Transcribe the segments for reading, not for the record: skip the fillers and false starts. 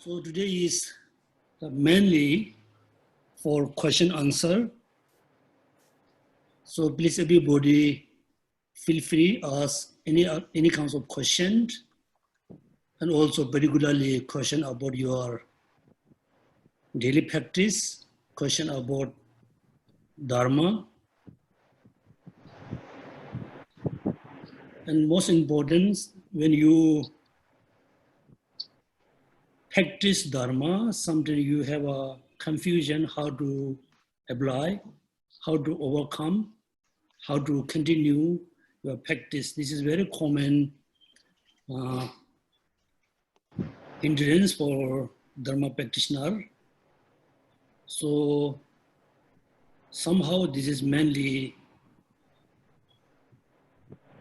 So today is mainly for question answer. So please everybody feel free ask any kinds of questions, and also particularly question about your daily practice, question about Dharma, and most important, when you practice Dharma, sometimes you have a confusion how to apply, how to overcome, how to continue your practice. This is very common hindrance for Dharma practitioner. So somehow this is mainly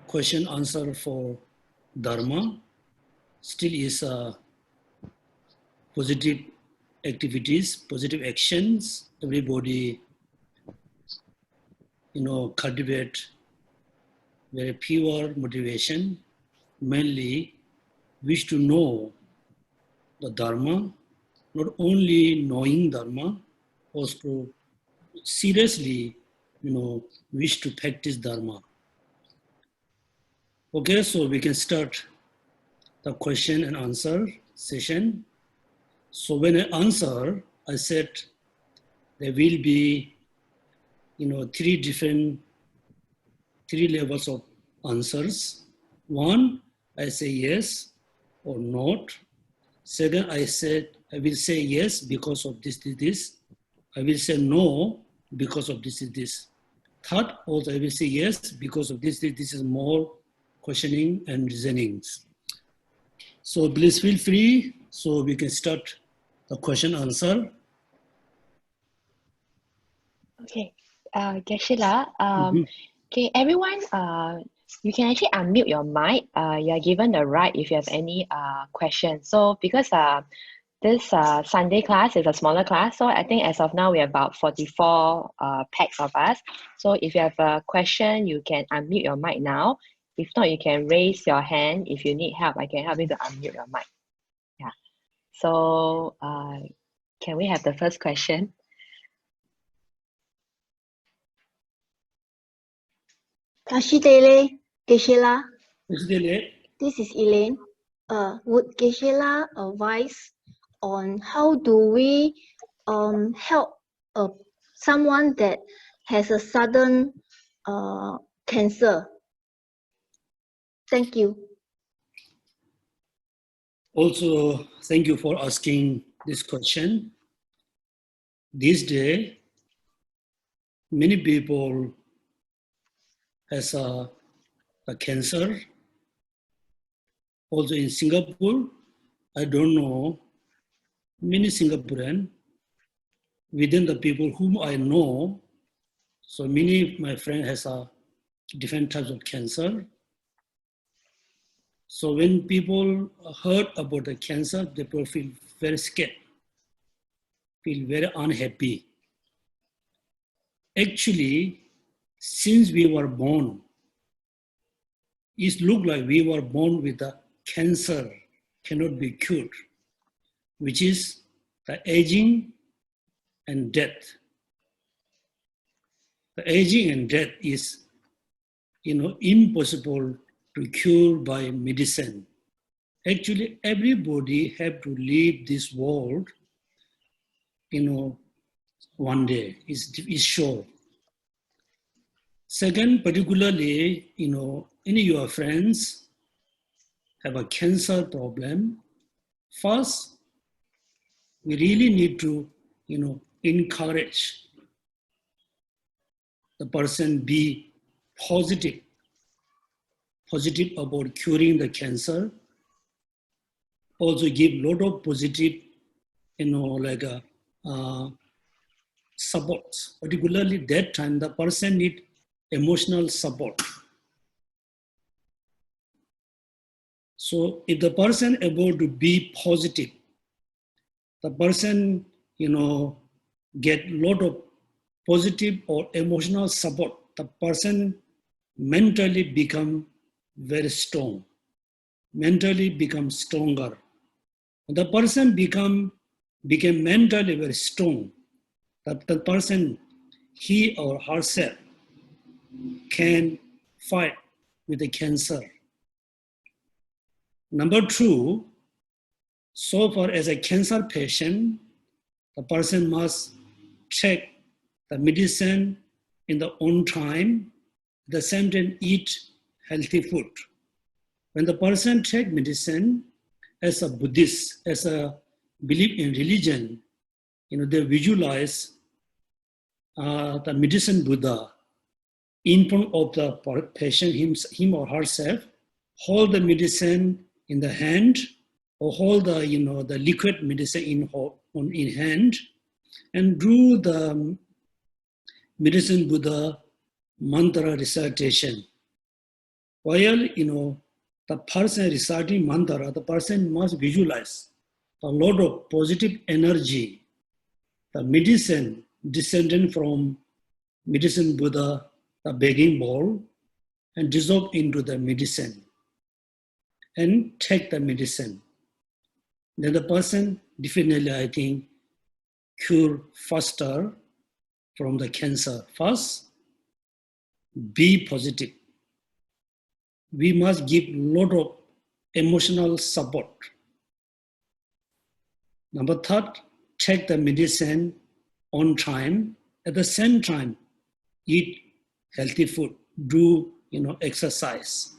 question answer for Dharma. Still is positive activities, positive actions. Everybody, cultivate very pure motivation. Mainly wish to know the Dharma, not only knowing Dharma, also seriously, wish to practice Dharma. Okay, so we can start the question and answer session. So when I answer, I said there will be, three levels of answers. One, I say yes or not. Second, I will say yes because of this. I will say no because of this. Third, also I will say yes because of this. This is more questioning and reasonings. So please feel free so we can start the question answer. Okay, Geshe-la, okay, everyone, you can actually unmute your mic. You are given the right if you have any questions. So because this Sunday class is a smaller class, so I think as of now we have about 44 packs of us. So if you have a question, you can unmute your mic now. If not, you can raise your hand. If you need help, I can help you to unmute your mic. Yeah. So can we have the first question? Kashitele, Geshe-la. Kashitele. This is Elaine. Would Geshe-la advise on how do we help someone that has a sudden cancer? Thank you. Also, thank you for asking this question. These days, many people has a cancer. Also in Singapore, I don't know, many Singaporean, within the people whom I know, so many of my friends has a different types of cancer. So when people heard about the cancer, people feel very scared, feel very unhappy. Actually, since we were born, it looked like we were born with a cancer, cannot be cured, which is the aging and death. The aging and death is, impossible to cure by medicine. Actually, everybody have to leave this world, one day, is sure. Second, particularly, any of your friends have a cancer problem. First, we really need to, encourage the person be positive about curing the cancer. Also give a lot of positive, support. Particularly that time, the person need emotional support. So if the person able to be positive, the person, get a lot of positive or emotional support, the person mentally become very strong, mentally become stronger. The person became mentally very strong. That the person, he or herself, can fight with the cancer. Number two, so far as a cancer patient, the person must take the medicine in the own time, at the same time eat healthy food. When the person take medicine, as a Buddhist, as a belief in religion, they visualize the medicine Buddha in front of the patient, him or herself, hold the medicine in the hand, or hold the the liquid medicine in hand, and do the medicine Buddha mantra recitation. While the person reciting mantra, the person must visualize a lot of positive energy, the medicine descending from medicine Buddha, the begging bowl, and dissolve into the medicine and take the medicine. Then the person definitely, I think, cure faster from the cancer. First, be positive. We must give a lot of emotional support. Number third, take the medicine on time. At the same time, eat healthy food, do exercise.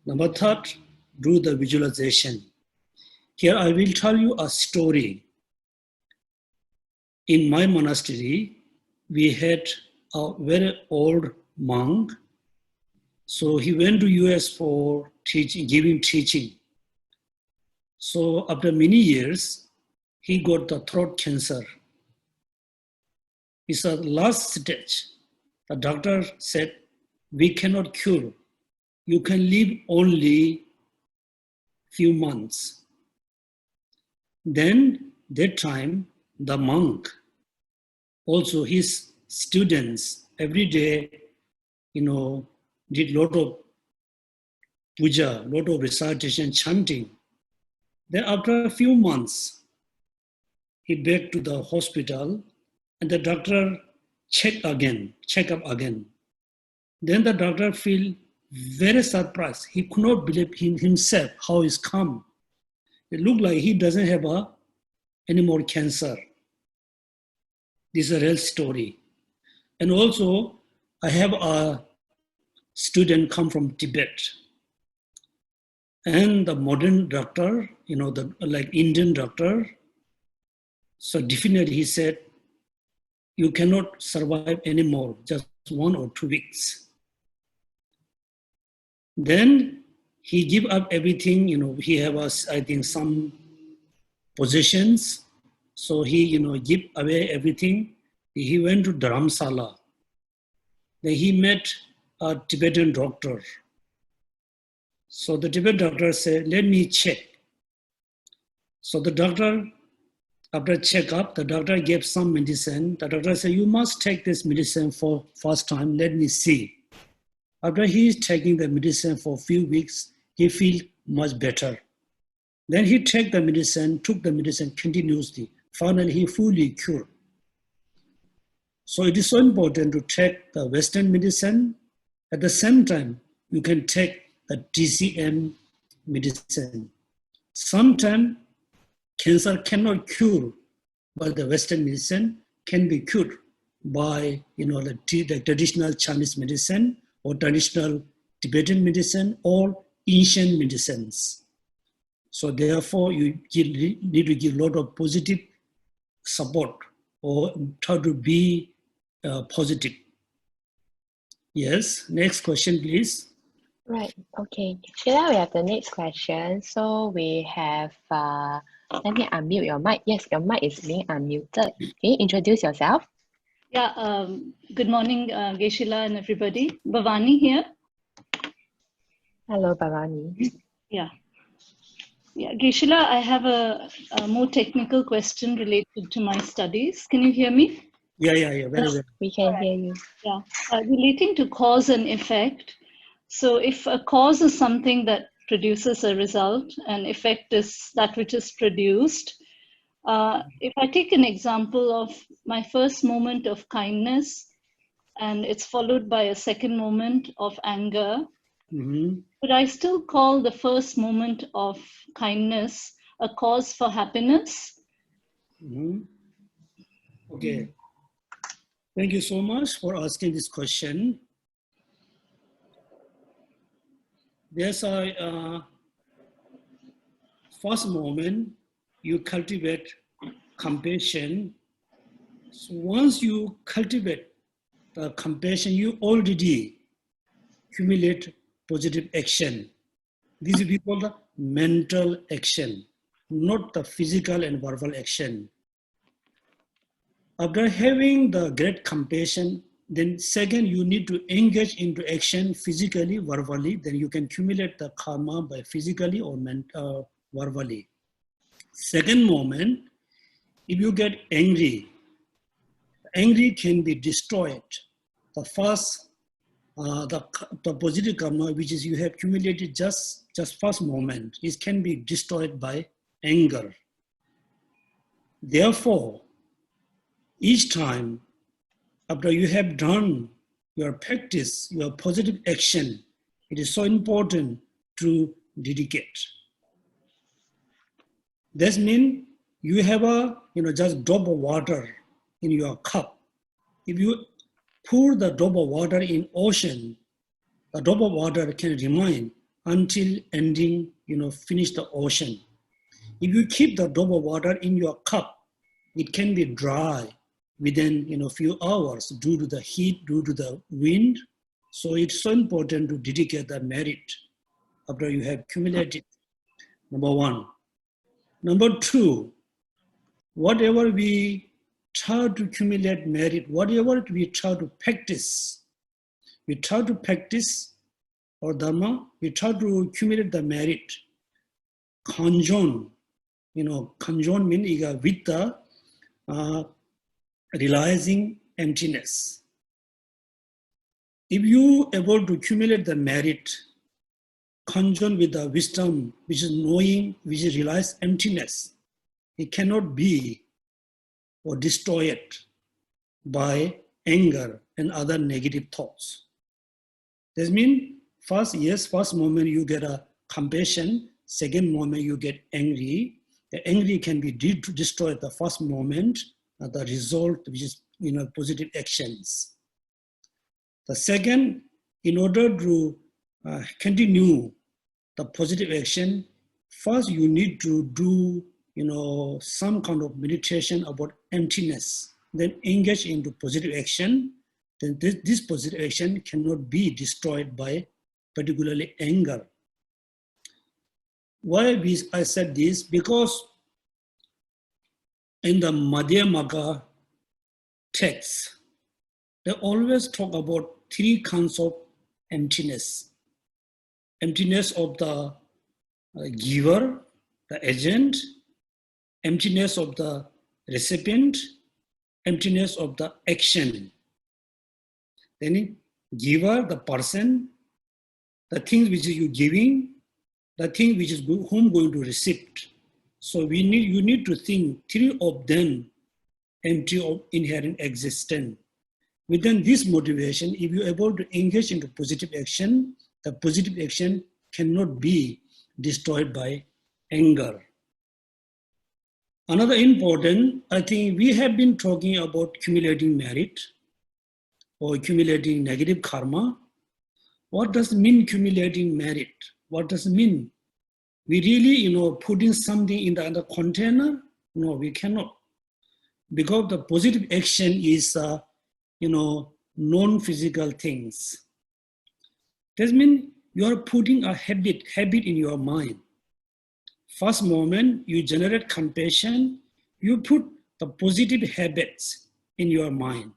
Number third, do the visualization. Here I will tell you a story. In my monastery, we had a very old monk. So he went to US for teaching, giving teaching. So after many years, he got the throat cancer. It's the last stage. The doctor said, we cannot cure. You can live only few months. Then that time, the monk, also his students, every day, did lot of puja, lot of recitation, chanting. Then after a few months, he back to the hospital, and the doctor check up again. Then the doctor feel very surprised. He could not believe in himself how he's come. It looked like he doesn't have any more cancer. This is a real story. And also, I have a student come from Tibet. And the modern doctor, like Indian doctor, so definitely he said, you cannot survive anymore, just 1 or 2 weeks. Then he give up everything, he have, I think, some possessions. So he, give away everything. He went to Dharamsala. Then he met a Tibetan doctor. So the Tibetan doctor said, let me check. So the doctor, after checkup, the doctor gave some medicine. The doctor said, you must take this medicine for first time, let me see. After he is taking the medicine for a few weeks, he feels much better. Then he took the medicine continuously. Finally, he fully cured. So it is so important to take the Western medicine. At the same time, you can take the TCM medicine. Sometimes cancer cannot cure, but the Western medicine can be cured by the traditional Chinese medicine or traditional Tibetan medicine or ancient medicines. So therefore, you need to give a lot of positive support or try to be positive. Yes, next question, please. Right, okay. Sheila, we have the next question. So we have, let me unmute your mic. Yes, your mic is being unmuted. Can you introduce yourself? Yeah, good morning, Geshe-la and everybody. Bhavani here. Hello, Bhavani. Yeah. Yeah, Geshe-la, I have a more technical question related to my studies. Can you hear me? Yeah, very well. We can hear you. Yeah, relating to cause and effect. So if a cause is something that produces a result, and effect is that which is produced. If I take an example of my first moment of kindness, and it's followed by a second moment of anger, would I still call the first moment of kindness a cause for happiness? Okay. Thank you so much for asking this question. There's a first moment you cultivate compassion. So once you cultivate the compassion, you already accumulate positive action. This is called the mental action, not the physical and verbal action. After having the great compassion, then second, you need to engage into action physically, verbally, then you can accumulate the karma by physically or verbally. Second moment, if you get angry, angry can be destroyed. The first, the positive karma, which is you have accumulated just first moment, it can be destroyed by anger. Therefore, each time after you have done your practice, your positive action, it is so important to dedicate. That means you have a just drop of water in your cup. If you pour the drop of water in ocean, the drop of water can remain until ending, finish the ocean. If you keep the drop of water in your cup, it can be dry within a few hours due to the heat, due to the wind. So it's so important to dedicate the merit after you have accumulated. Number one. Number two, whatever we try to accumulate merit, whatever we try to practice or dharma, we try to accumulate the merit. Conjoin, conjoin means with the realizing emptiness. If you are able to accumulate the merit, conjoined with the wisdom, which is knowing, which is realize emptiness, it cannot be or destroyed by anger and other negative thoughts. That means first moment you get a compassion, second moment you get angry. The angry can be destroyed the first moment, the result, which is positive actions. The second, in order to continue the positive action, first you need to do some kind of meditation about emptiness, then engage into positive action. Then this positive action cannot be destroyed by particularly anger. Why I said this? Because in the Madhyamaka text, they always talk about three kinds of emptiness. Emptiness of the giver, the agent, emptiness of the recipient, emptiness of the action. Then giver, the person, the things which is you giving, the thing which is whom going to receive. So you need to think three of them empty of inherent existence. Within this motivation, if you're able to engage into positive action, the positive action cannot be destroyed by anger. Another important, I think we have been talking about accumulating merit or accumulating negative karma. What does it mean accumulating merit? What does it mean? We really, putting something in the container? No, we cannot. Because the positive action is, non-physical things. That means you are putting a habit in your mind. First moment, you generate compassion, you put the positive habits in your mind.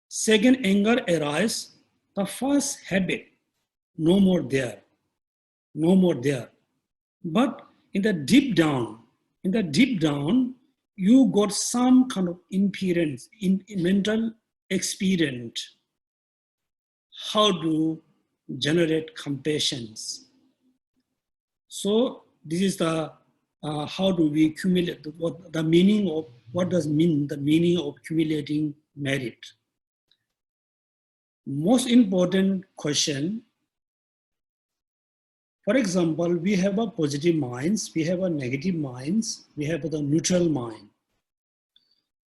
Second, anger arises, the first habit, no more there. But in the deep down, you got some kind of impedance in mental experience. How to generate compassions? So this is the how do we accumulate, what the meaning of, what does mean the meaning of accumulating merit. Most important question, for example, we have a positive minds, we have a negative minds, we have the neutral mind.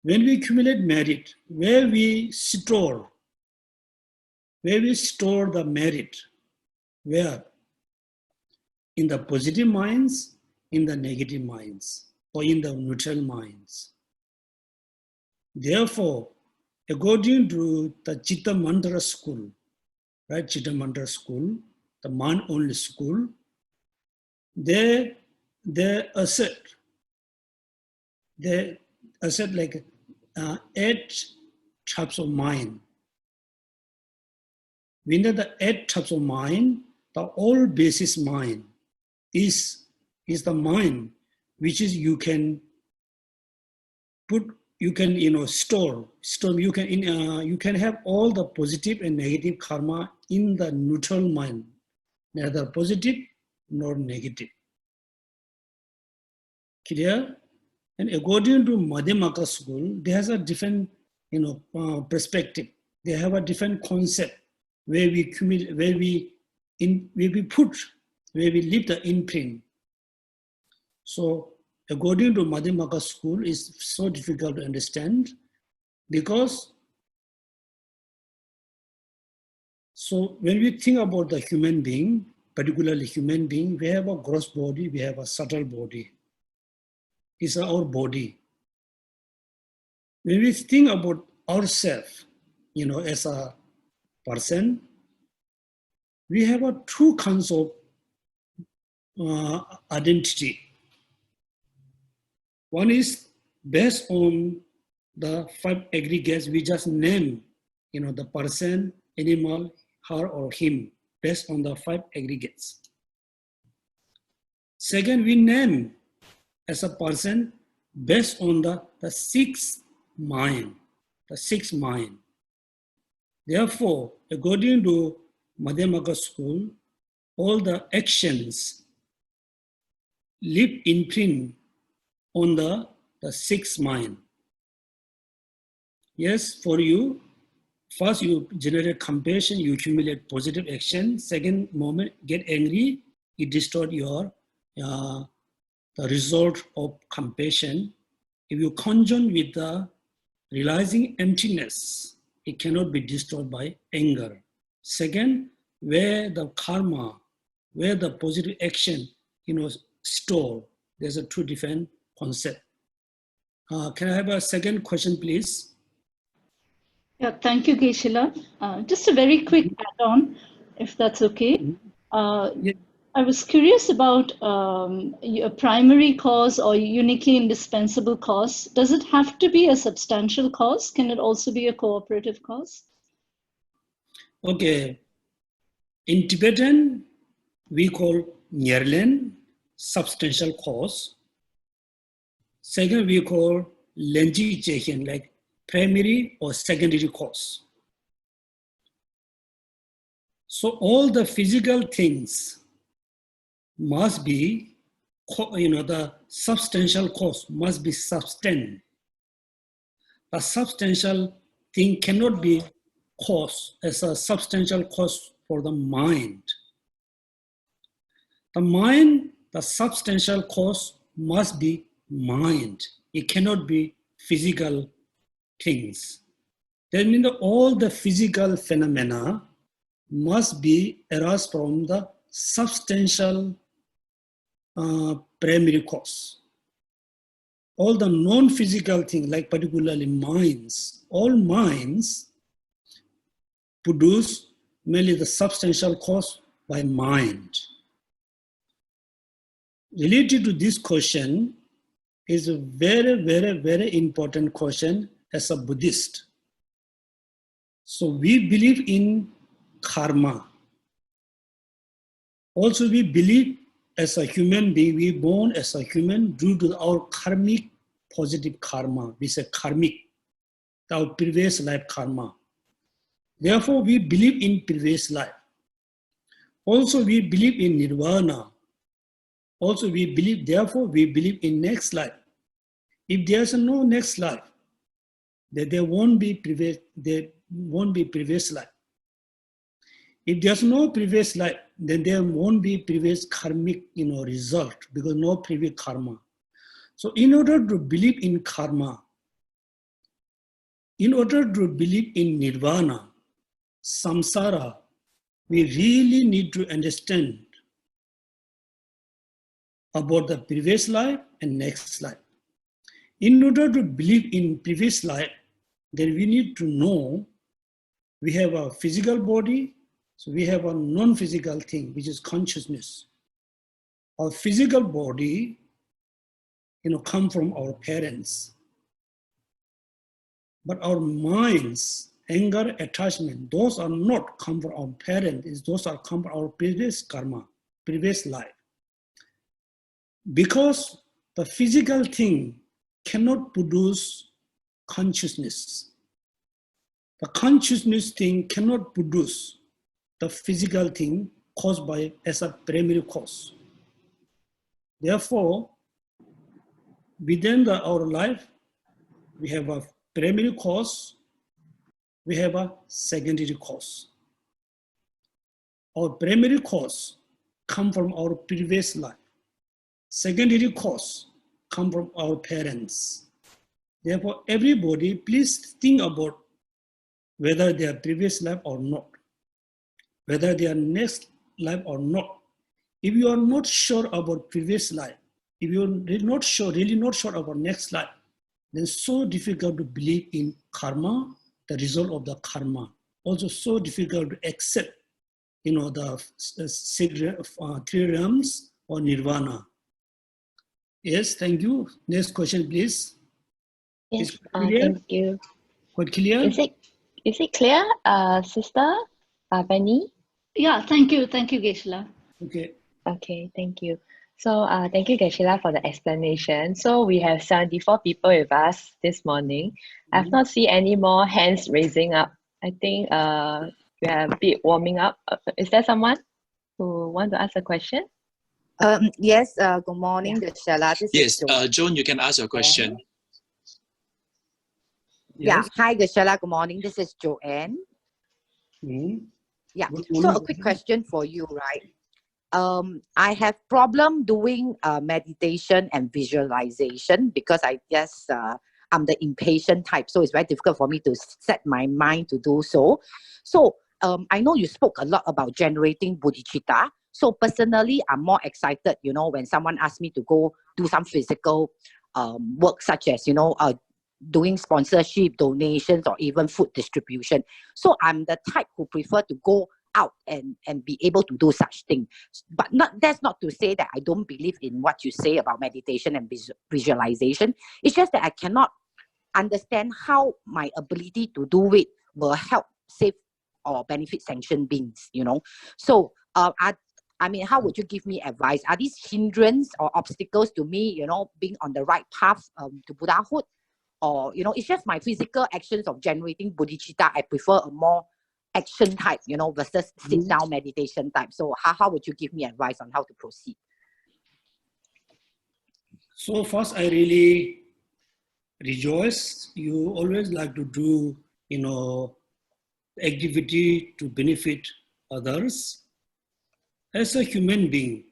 When we accumulate merit, where we store the merit, where? In the positive minds, in the negative minds, or in the neutral minds. Therefore, according to the Chitta Mantra school, right, Chitta Mantra school, the mind-only school, they assert like 8 types of mind. Within the 8 types of mind, the all basis mind is the mind which is you can store, you can have all the positive and negative karma in the neutral mind, neither positive nor negative. Clear? And according to Madhyamaka school, they has a different perspective. They have a different concept where we leave the imprint. So according to Madhyamaka school, is so difficult to understand because so when we think about the human being, particularly human being, we have a gross body, we have a subtle body. It's our body. When we think about ourselves, as a person, we have 2 kinds of identity. One is based on the 5 aggregates we just name, the person, animal, her or him, based on the 5 aggregates. Second, we name as a person based on the 6th mind, the 6th mind. Therefore, according to Madhyamaka school, all the actions leave imprint on the 6th mind. Yes, for you, first you generate compassion, you accumulate positive action. Second moment, get angry, it distorts your the result of compassion. If you conjoin with the realizing emptiness, it cannot be destroyed by anger. Second, where the karma, where the positive action, store, there's a 2 different concept. Can I have a second question, please? Yeah, thank you, Geshe-la. Just a very quick add-on, if that's okay. Yeah. I was curious about a primary cause or uniquely indispensable cause. Does it have to be a substantial cause? Can it also be a cooperative cause? Okay. In Tibetan, we call Nyerlen substantial cause. Second, we call Lenji Chechen, like primary or secondary cause. So all the physical things must be, the substantial cause must be sustained. A substantial thing cannot be cause as a substantial cause for the mind. The mind, the substantial cause must be mind. It cannot be physical things. That means that all the physical phenomena must be arised from the substantial primary cause. All the non-physical things, like particularly minds, all minds produce mainly the substantial cause by mind. Related to this question is a very, very, very important question as a Buddhist. So we believe in karma. Also we believe as a human being, we born as a human due to our karmic positive karma. We say karmic, our previous life karma. Therefore, we believe in previous life. Also, we believe in nirvana. Also, we believe, therefore, we believe in next life. If there's no next life, then there won't be previous life. If there's no previous life, then there won't be previous karmic, result, because no previous karma. So in order to believe in karma, in order to believe in nirvana, samsara, we really need to understand about the previous life and next life. In order to believe in previous life, then we need to know we have a physical body, so we have a non-physical thing, which is consciousness. Our physical body, come from our parents. But our minds, anger, attachment, those are not come from our parents, those are come from our previous karma, previous life. Because the physical thing cannot produce consciousness. The consciousness thing cannot produce the physical thing caused by as a primary cause. Therefore, within our life, we have a primary cause, we have a secondary cause. Our primary cause come from our previous life. Secondary cause come from our parents. Therefore, everybody, please think about whether they are previous life or not, whether they are next life or not. If you are not sure about previous life, if you are really not sure about next life, then it's so difficult to believe in karma, the result of the karma. Also so difficult to accept, the three realms or nirvana. Yes, thank you. Next question, please. Yes, Is clear? thank you. Quite clear? Is it clear, Sister Benny? Yeah, thank you, Geshe-la. Okay. Okay, thank you. So thank you, Geshe-la, for the explanation. So we have 74 people with us this morning. I've not seen any more hands raising up. I think we are a bit warming up. Is there someone who want to ask a question? Yes, good morning, Geshe-la. This Yes, is Joan, you can ask your question. Yeah, Yes. hi, Geshe-la. Good morning. This is Joanne. Yeah, Good so morning. a quick question for you, right? I have problem doing meditation and visualization because I guess I'm the impatient type, so it's very difficult for me to set my mind to do so. So I know you spoke a lot about generating bodhicitta. So personally, I'm more excited, when someone asks me to go do some physical work, such as, doing sponsorship, donations, or even food distribution. So I'm the type who prefer to go out and be able to do such things. But that's not to say that I don't believe in what you say about meditation and visualization. It's just that I cannot understand how my ability to do it will help save or benefit sentient beings, So how would you give me advice? Are these hindrance or obstacles to me, being on the right path to Buddhahood? Or, it's just my physical actions of generating bodhicitta. I prefer a more action type, versus sit down meditation type. So how would you give me advice on how to proceed? So first, I really rejoice. You always like to do, activity to benefit others. As a human being,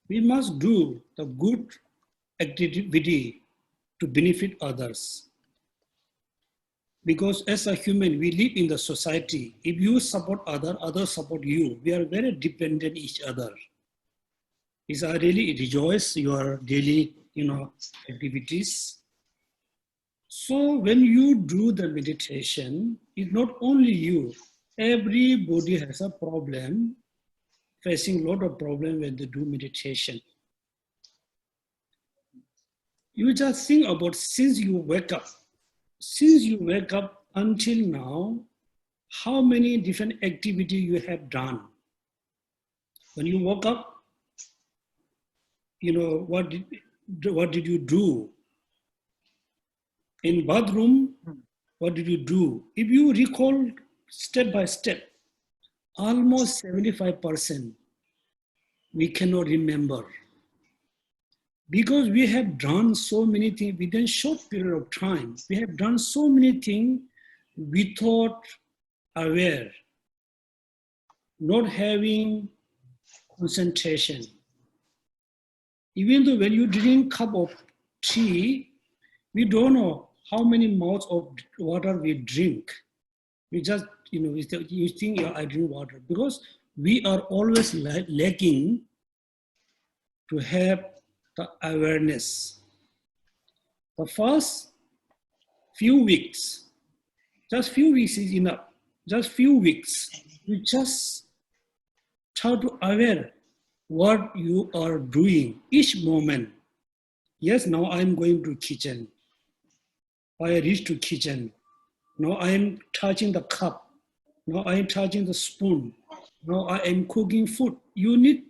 we must do the good activity to benefit others. Because as a human, we live in the society. If you support others support you. We are very dependent each other. I really rejoice your daily, activities. So when you do the meditation, it's not only you. Everybody has a problem, facing a lot of problem when they do meditation. You just think about since you wake up until now, how many different activities you have done. When you woke up, what did you do? In bathroom, what did you do? If you recall step by step, almost 75% we cannot remember. Because we have done so many things within a short period of time. We have done so many things without aware, not having concentration. Even though when you drink cup of tea, we don't know how many mouths of water we drink. We just, you think, I drink water, because we are always lacking to have the awareness. The first few weeks, just few weeks is enough. Just few weeks, you just try to aware what you are doing each moment. Yes, now I'm going to kitchen. I reach to kitchen. Now I am touching the cup. Now I am touching the spoon. Now I am cooking food. You need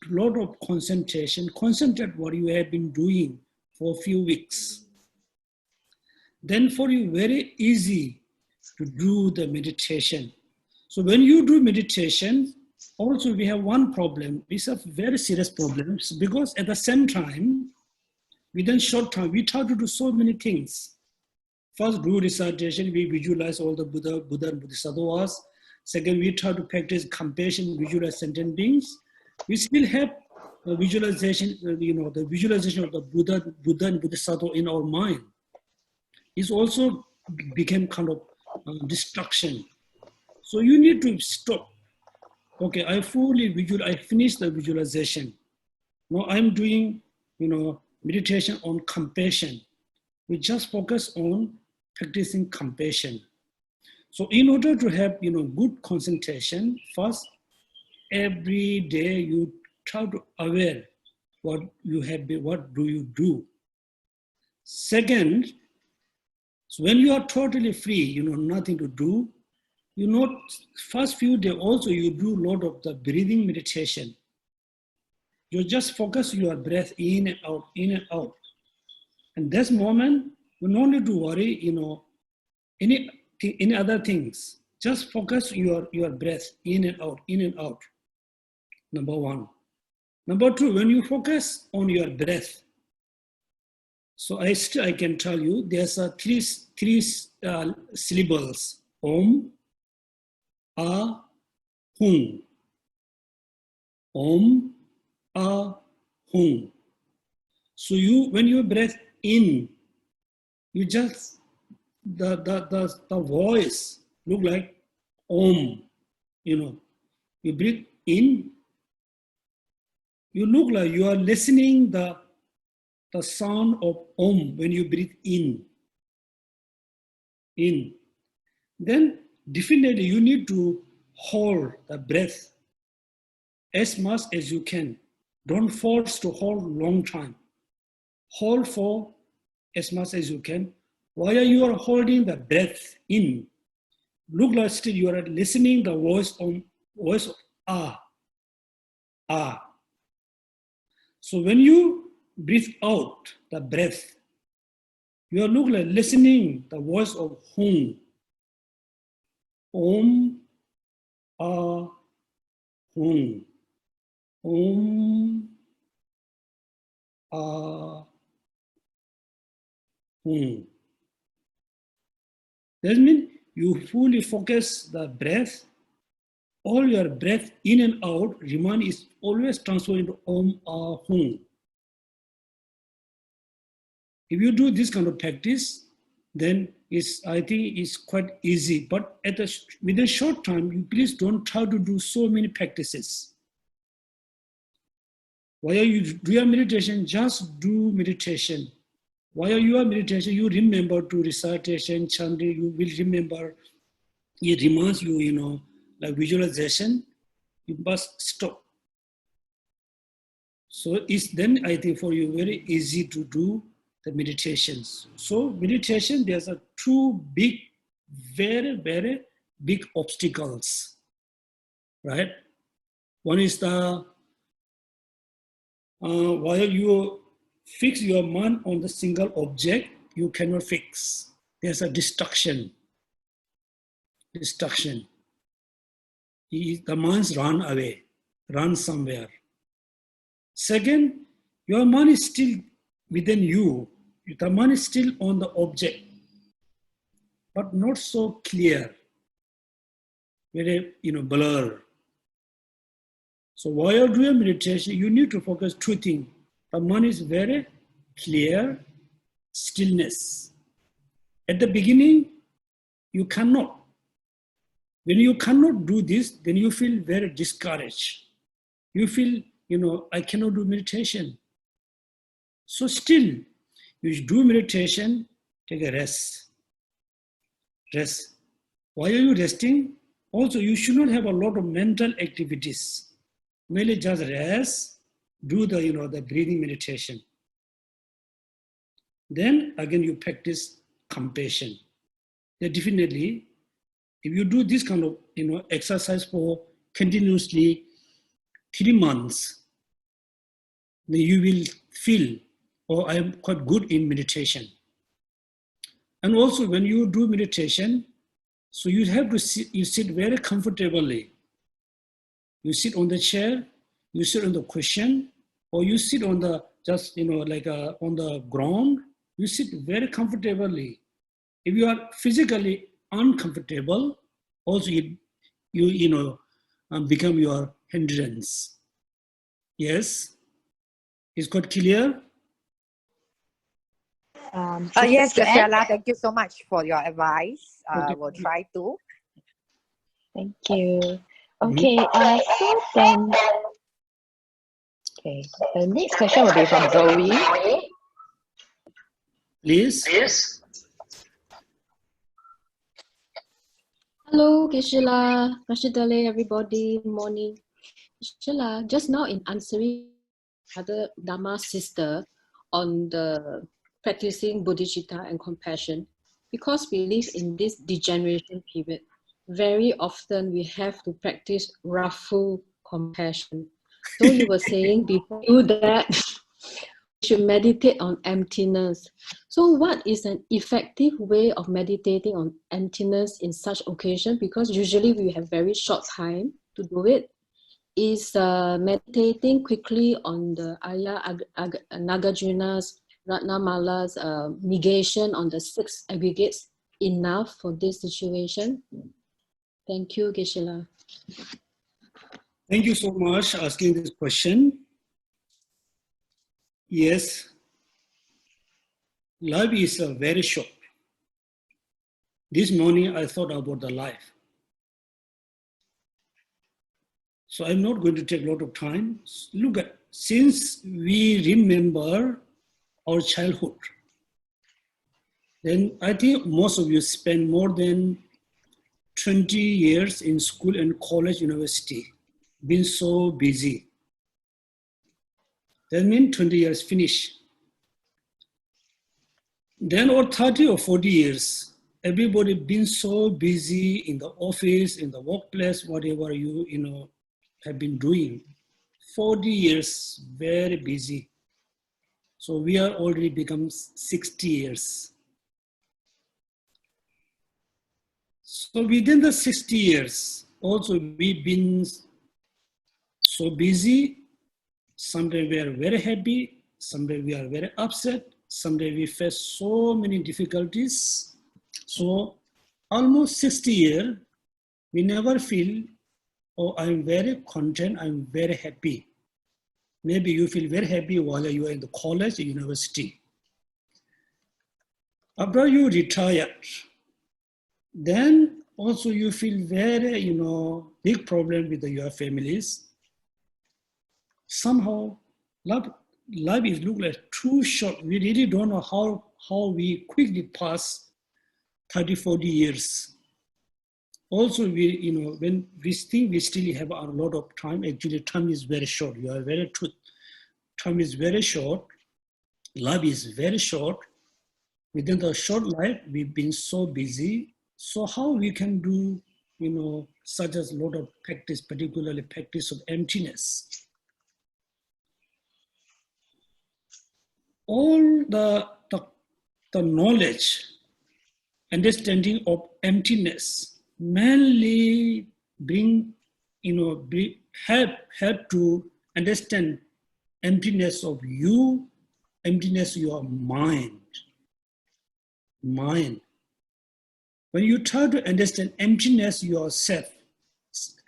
a lot of concentration. Concentrate what you have been doing for a few weeks. Then for you, very easy to do the meditation. So when you do meditation, also we have one problem. It's a very serious problem, because at the same time, within short time, we try to do so many things. First, do recitation, we visualize all the Buddha and Bodhisattvas. Second, we try to practice compassion, visualize sentient beings. We still have visualization, the visualization of the Buddha and Bodhisattva in our mind. It's also became kind of distraction. So you need to stop. Okay, I finished the visualization. Now I'm doing, meditation on compassion. We just focus on practicing compassion. So in order to have, good concentration, first, every day you try to aware what do you do. Second, so when you are totally free, nothing to do, first few days also you do a lot of the breathing meditation. You just focus your breath in and out, in and out. And this moment, you don't need to worry, any other things. Just focus your breath in and out, in and out. Number one. Number two, when you focus on your breath, so I can tell you there's three syllables: Om, A, Hum. Om, A, Hum. So when you breath in, you just the voice look like Om. You breathe in. You look like you are listening the sound of Om when you breathe in. Then definitely you need to hold the breath as much as you can. Don't force to hold long time. Hold for as much as you can. While you are holding the breath in, look like still you are listening the voice of Ah. Ah. So when you breathe out the breath, you are look like listening the voice of Hum. Om, A, Hum. Om, A, Hum. That means you fully focus the breath. All your breath in and out, remain is always transferred into Om, A, Hum. If you do this kind of practice, then I think it's quite easy. But within a short time, you please don't try to do so many practices. While you do your meditation, just do meditation. While you are meditation, you remember to recitation, chanting, you will remember, it reminds you, like visualization, you must stop. So it's then, I think, for you very easy to do the meditations. So meditation, there's two big, very, very big obstacles, right? One is while you fix your mind on the single object, you cannot fix. There's a distraction. The minds run away, run somewhere. Second, your mind is still within you. The mind is still on the object, but not so clear, very, blur. So while you're doing meditation, you need to focus two things. The mind is very clear, stillness. At the beginning, you cannot. When you cannot do this, then you feel very discouraged. You feel, I cannot do meditation. So still, you do meditation, take a rest. Rest. Why are you resting? Also, you should not have a lot of mental activities. Merely just rest, do the, the breathing meditation. Then again, you practice compassion. Then definitely, if you do this kind of, exercise for continuously 3 months, then you will feel, I am quite good in meditation. And also when you do meditation, so you have to sit, you sit very comfortably. You sit on the chair, you sit on the cushion, or you sit on the, just, on the ground, you sit very comfortably. If you are physically uncomfortable, also you become your hindrance. Yes? Is quite clear? Yes, to add? Graciela, thank you so much for your advice. We'll try to. Thank you. Okay, so then, okay, the next question will be from Zoe. Please? Hello, Geshe-la, Rashidale, everybody, morning. Geshe-la, just now in answering other Dharma sister on the practicing bodhicitta and compassion, because we live in this degeneration period, very often we have to practice wrathful compassion. So you were saying before you do that, we should meditate on emptiness. So what is an effective way of meditating on emptiness in such occasion? Because usually we have very short time to do it. Is meditating quickly on the Arya Nagarjuna's Ratnamala's negation on the 6 aggregates enough for this situation? Thank you, Geshe-la. Thank you so much for asking this question. Yes, life is very short. This morning I thought about the life. So I'm not going to take a lot of time. Look at, since we remember our childhood, then I think most of you spend more than 20 years in school and college, university, been so busy. That means 20 years finish. Then or 30 or 40 years, everybody been so busy in the office, in the workplace, whatever you have been doing. 40 years, very busy. So we are already become 60 years. So within the 60 years, also we've been so busy. Someday we are very happy, someday we are very upset, someday we face so many difficulties. So almost 60 years, we never feel, I'm very content, I'm very happy. Maybe you feel very happy while you are in the college or university. After you retire, then also you feel very, big problem with your families. Somehow, life is look like too short. We really don't know how we quickly pass 30, 40 years. Also, when we think we still have a lot of time, actually time is very short. You are very true. Time is very short. Life is very short. Within the short life, we've been so busy. So how we can do, such as a lot of practice, particularly practice of emptiness. All the knowledge, understanding of emptiness mainly help to understand emptiness of you, emptiness of your mind. Mind. When you try to understand emptiness yourself,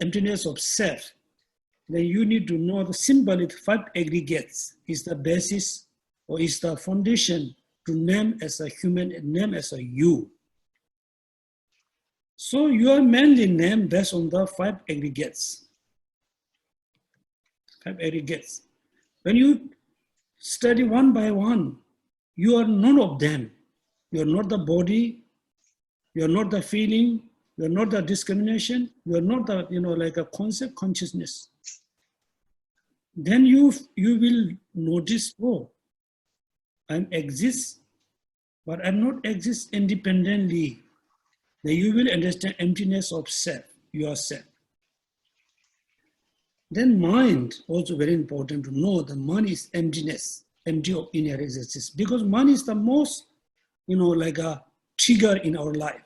emptiness of self, then you need to know the symbol of 5 aggregates is the basis or is the foundation to name as a human, name as a you. So you are mainly named based on the 5 aggregates. 5 aggregates. When you study one by one, you are none of them. You are not the body, you are not the feeling, you are not the discrimination, you are not the, like a concept consciousness. Then you will notice, oh, I exist, but I'm not exist independently. Then you will understand emptiness of self, yourself. Then mind, also very important to know, the mind is emptiness, empty of inner existence. Because mind is the most, like a trigger in our life.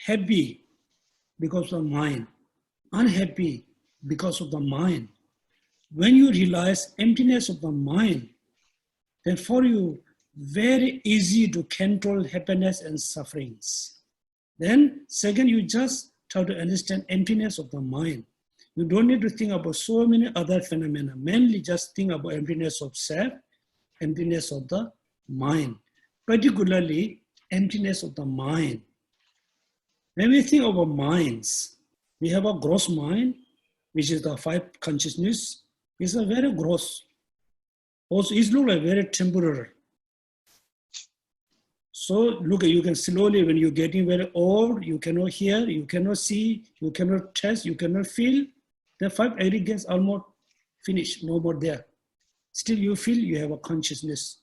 Happy because of mind, unhappy because of the mind. When you realize emptiness of the mind, then for you, very easy to control happiness and sufferings. Then second, you just try to understand emptiness of the mind. You don't need to think about so many other phenomena. Mainly just think about emptiness of self, emptiness of the mind, particularly emptiness of the mind. When we think about minds, we have a gross mind, which is the 5 consciousness. It's a very gross. Also, it looks like very temporary. So look, you can slowly, when you're getting very old, you cannot hear, you cannot see, you cannot taste, you cannot feel. The 5 aggregates almost finished, no more there. Still you feel you have a consciousness.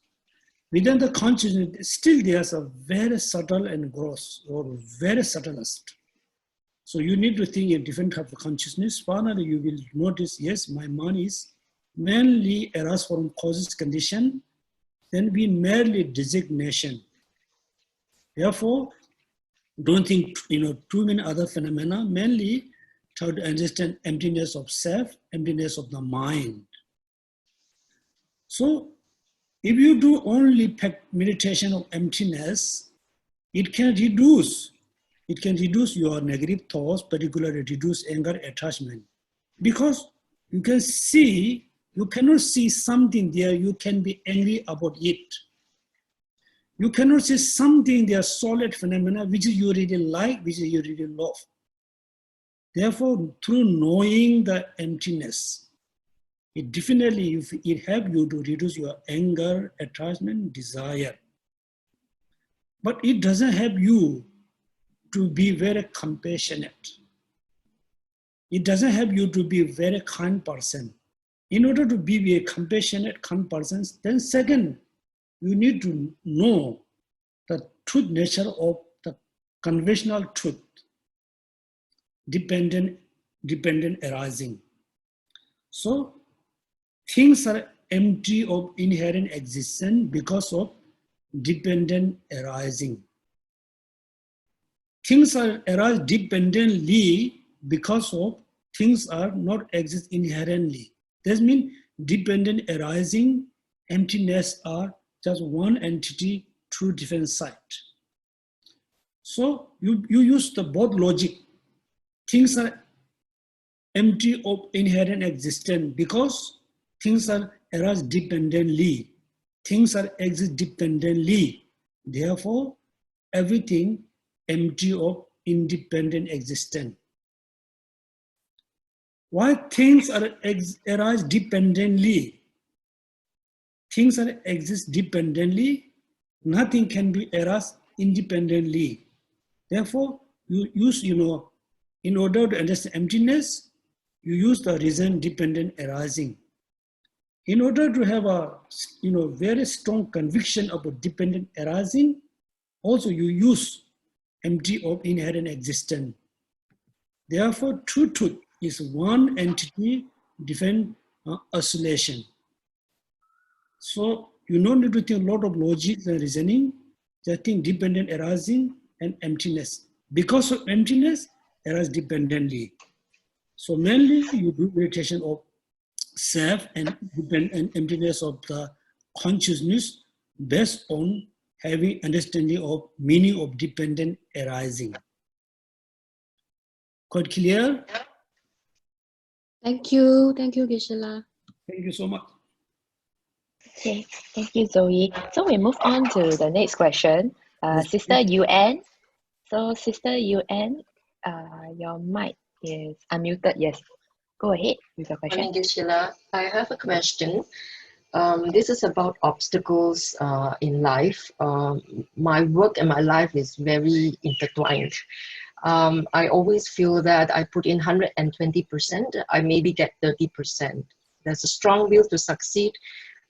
Within the consciousness, still there's a very subtle and gross, or very subtlest. So you need to think in different type of consciousness. Finally, you will notice, yes, my mind is mainly arise from causes condition, then be merely designation. Therefore, don't think, too many other phenomena, mainly try to understand emptiness of self, emptiness of the mind. So, if you do only meditation of emptiness, it can reduce your negative thoughts, particularly reduce anger, attachment. Because you cannot see something there, you can be angry about it. You cannot see something there, solid phenomena, which you really like, which you really love. Therefore, through knowing the emptiness, it definitely it helps you to reduce your anger, attachment, desire. But it doesn't help you to be very compassionate. It doesn't help you to be a very kind person. In order to be a compassionate, kind person, then second, you need to know the truth nature of the conventional truth, dependent arising. So things are empty of inherent existence because of dependent arising. Things are arise dependently because of things are not exist inherently. That means dependent arising, emptiness are just one entity, two different sides. So you use the both logic. Things are empty of inherent existence because things are arise dependently. Things are exist dependently. Therefore, everything empty of independent existence. Why things are arise dependently? Things are exist dependently. Nothing can be arise independently. Therefore, you use, in order to understand emptiness, you use the reason dependent arising. In order to have a, very strong conviction about dependent arising, also you use empty of inherent existence. Therefore, true truth is one entity, different oscillation. So you don't need to think a lot of logic and reasoning, just think dependent arising and emptiness. Because of emptiness, arise dependently. So mainly you do meditation of self and emptiness of the consciousness based on having understanding of meaning of dependent arising. Quite clear? Thank you, Geshe-la. Thank you so much. Okay, thank you, Zoe. So we move on to the next question. Sister UN. So Sister UN, your mic is unmuted. Yes, go ahead with your question. Morning, Geshe-la. I have a question. This is about obstacles in life. My work and my life is very intertwined. I always feel that I put in 120%, I maybe get 30%. There's a strong will to succeed,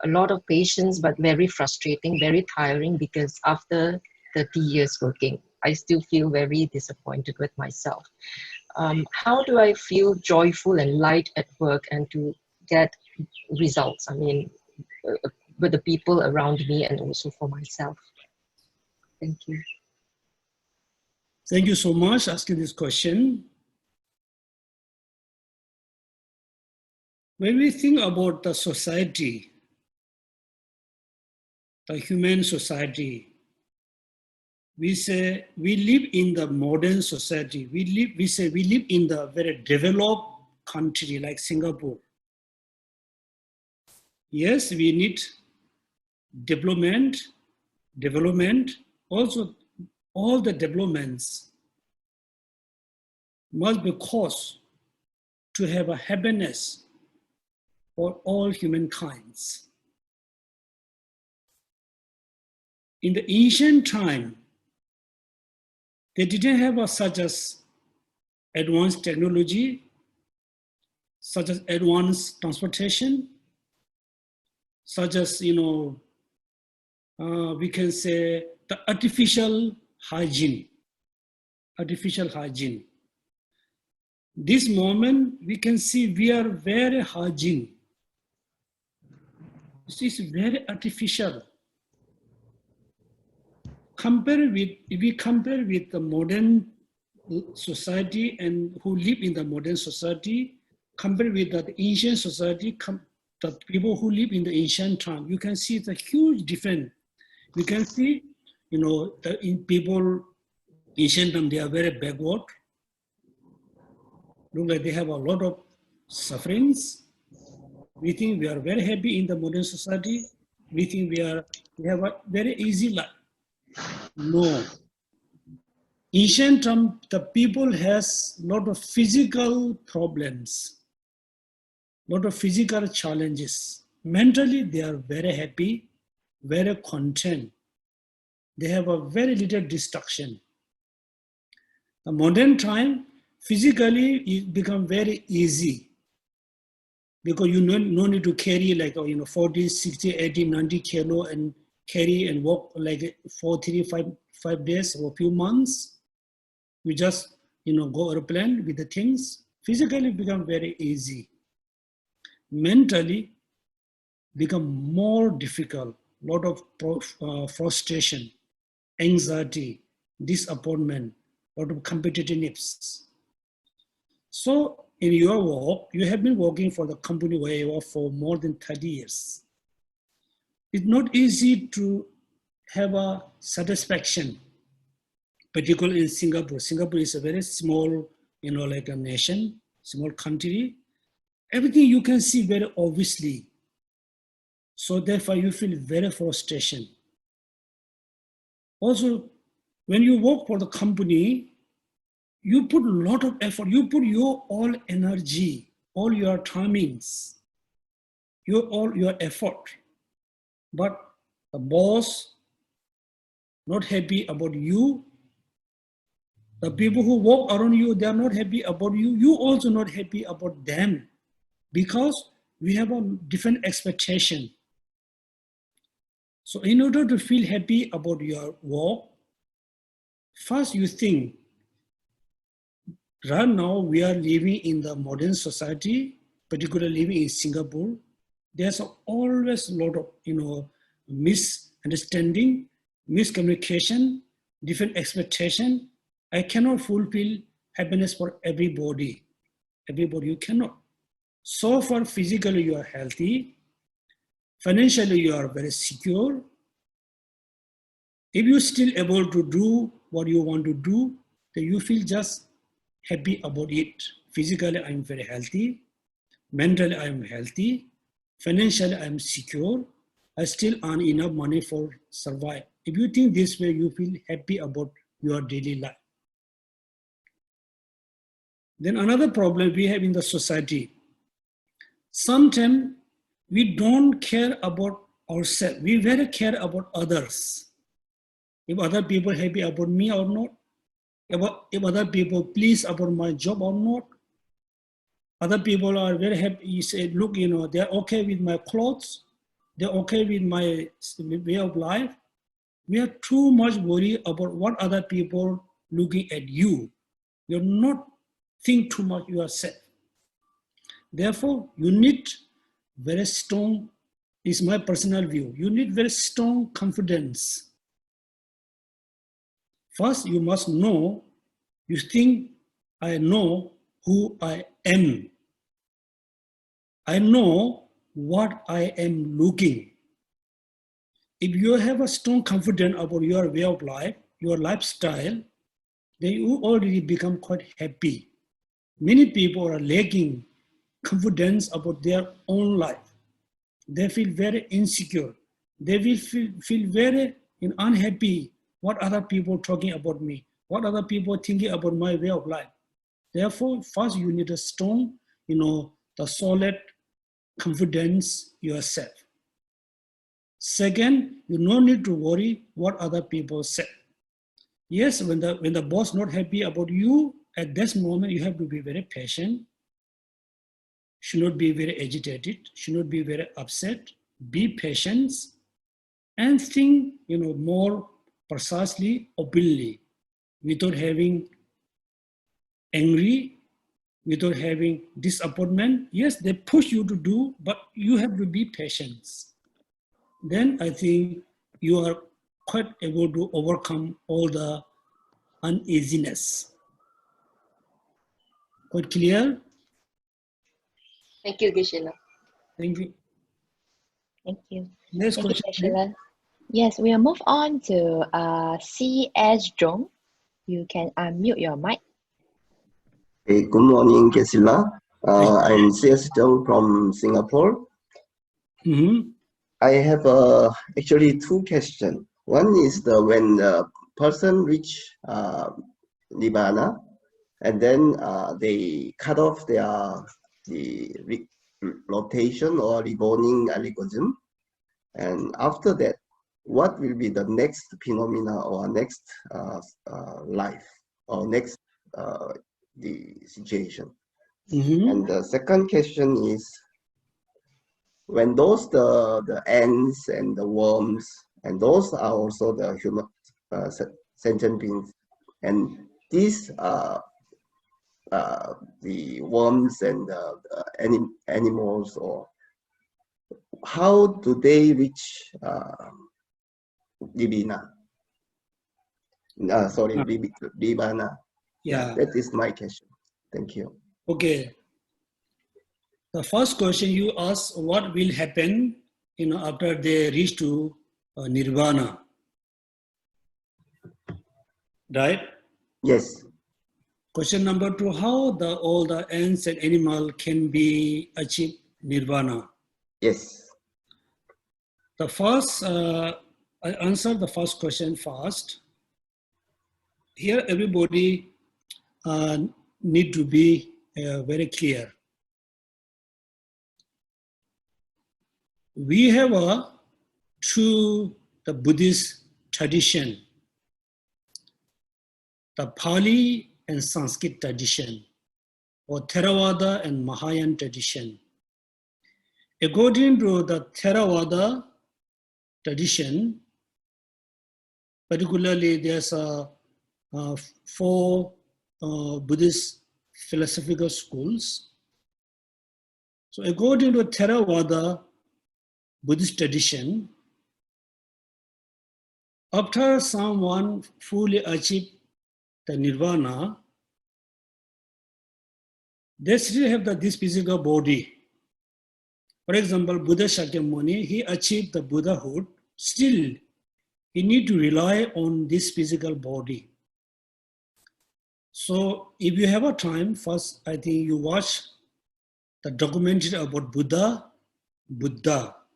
a lot of patience, but very frustrating, very tiring, because after 30 years working, I still feel very disappointed with myself. How do I feel joyful and light at work and to get results? I mean, with the people around me and also for myself. Thank you. Thank you so much for asking this question. When we think about the society, the human society, we say we live in the modern society. We live in the very developed country like Singapore. Yes, we need development. Also, all the developments must be caused to have a happiness for all humankind. In the ancient time, they didn't have such as advanced technology, such as advanced transportation, such as, we can say the artificial hygiene. This moment, we can see we are very hygiene. This is very artificial. If we compare with the modern society and who live in the modern society, compare with the ancient society, the people who live in the ancient time, you can see the huge difference. We can see, in people, ancient time, they are very backward. Look like they have a lot of sufferings. We think we are very happy in the modern society. We think we have a very easy life. No. Ancient time, the people has a lot of physical problems, a lot of physical challenges. Mentally, they are very happy, very content. They have a very little distraction. The modern time, physically, it become very easy because you no need to carry like 40, 60, 80, 90 kilo and carry and walk like 4, 3, 5 days or a few months. We just go airplane with the things. Physically become very easy. Mentally become more difficult. A lot of frustration, anxiety, disappointment, a lot of competitiveness. So in your work, you have been working for the company where you are for more than 30 years. It's not easy to have a satisfaction, particularly in Singapore. Singapore is a very small, like a nation, small country. Everything you can see very obviously. So therefore you feel very frustration. Also, when you work for the company, you put a lot of effort. You put your all energy, all your timings, all your effort. But the boss not happy about you. The people who work around you, they are not happy about you. You also not happy about them because we have a different expectation. So in order to feel happy about your work, first you think, right now we are living in the modern society, particularly living in Singapore. There's always a lot of, misunderstanding, miscommunication, different expectation. I cannot fulfill happiness for everybody. Everybody you cannot. So far, physically you are healthy, financially you are very secure. If you're still able to do what you want to do, then you feel just happy about it. Physically, I'm very healthy. Mentally, I'm healthy. Financially, I'm secure. I still earn enough money for survive. If you think this way, you feel happy about your daily life. Then another problem we have in the society. Sometimes we don't care about ourselves. We very care about others. If other people happy about me or not. If other people pleased about my job or not. Other people are very happy. You say, look, they're okay with my clothes. They're okay with my way of life. We are too much worried about what other people looking at you. You're not think too much yourself. Therefore, you need very strong, is my personal view, you need very strong confidence. First, you must know, you think, I know who I am. I know what I am looking. If you have a strong confidence about your way of life, your lifestyle, then you already become quite happy. Many people are lacking confidence about their own life. They feel very insecure. They will feel very unhappy. What other people talking about me? What other people thinking about my way of life? Therefore, first you need a strong, the solid confidence yourself. Second, you no need to worry what other people say. Yes, when the boss not happy about you, at this moment you have to be very patient. Should not be very agitated. Should not be very upset. Be patient, and think, more precisely, openly, without having angry, without having disappointment. Yes, they push you to do, but you have to be patient. Then I think you are quite able to overcome all the uneasiness. Quite clear? Thank you, Geshe-la. Thank you. Thank you. Next Thank you, question. Geshe-la. Yes, we'll move on to C.S. Jong. You can unmute your mic. Hey, good morning, Geshe-la. I'm C.S. Jung from Singapore. Mm-hmm. I have actually two questions. One is when the person reach Nibbana, and then they cut off the rotation or reborning algorithm, and after that, what will be the next phenomena or next life or next the situation? Mm-hmm. And the second question is, when those the ants and the worms, and those are also the human sentient beings, and these the worms and the animals, or how do they reach Nibbana? Nibbana. Yeah. That is my question. Thank you. Okay. The first question you asked, what will happen, after they reach to Nirvana, right? Yes. Question number 2, how all the ants and animal can be achieve Nirvana? Yes. The first, I answer the first question first. Here, everybody need to be very clear. We have through the Buddhist tradition, the Pali and Sanskrit tradition, or Theravada and Mahayana tradition. According to the Theravada tradition, particularly there's 4 Buddhist philosophical schools. So according to Theravada Buddhist tradition, after someone fully achieved the Nirvana, they still have this physical body. For example, Buddha Shakyamuni, he achieved the Buddhahood. Still, he need to rely on this physical body. So if you have a time, first, I think you watch the documentary about Buddha,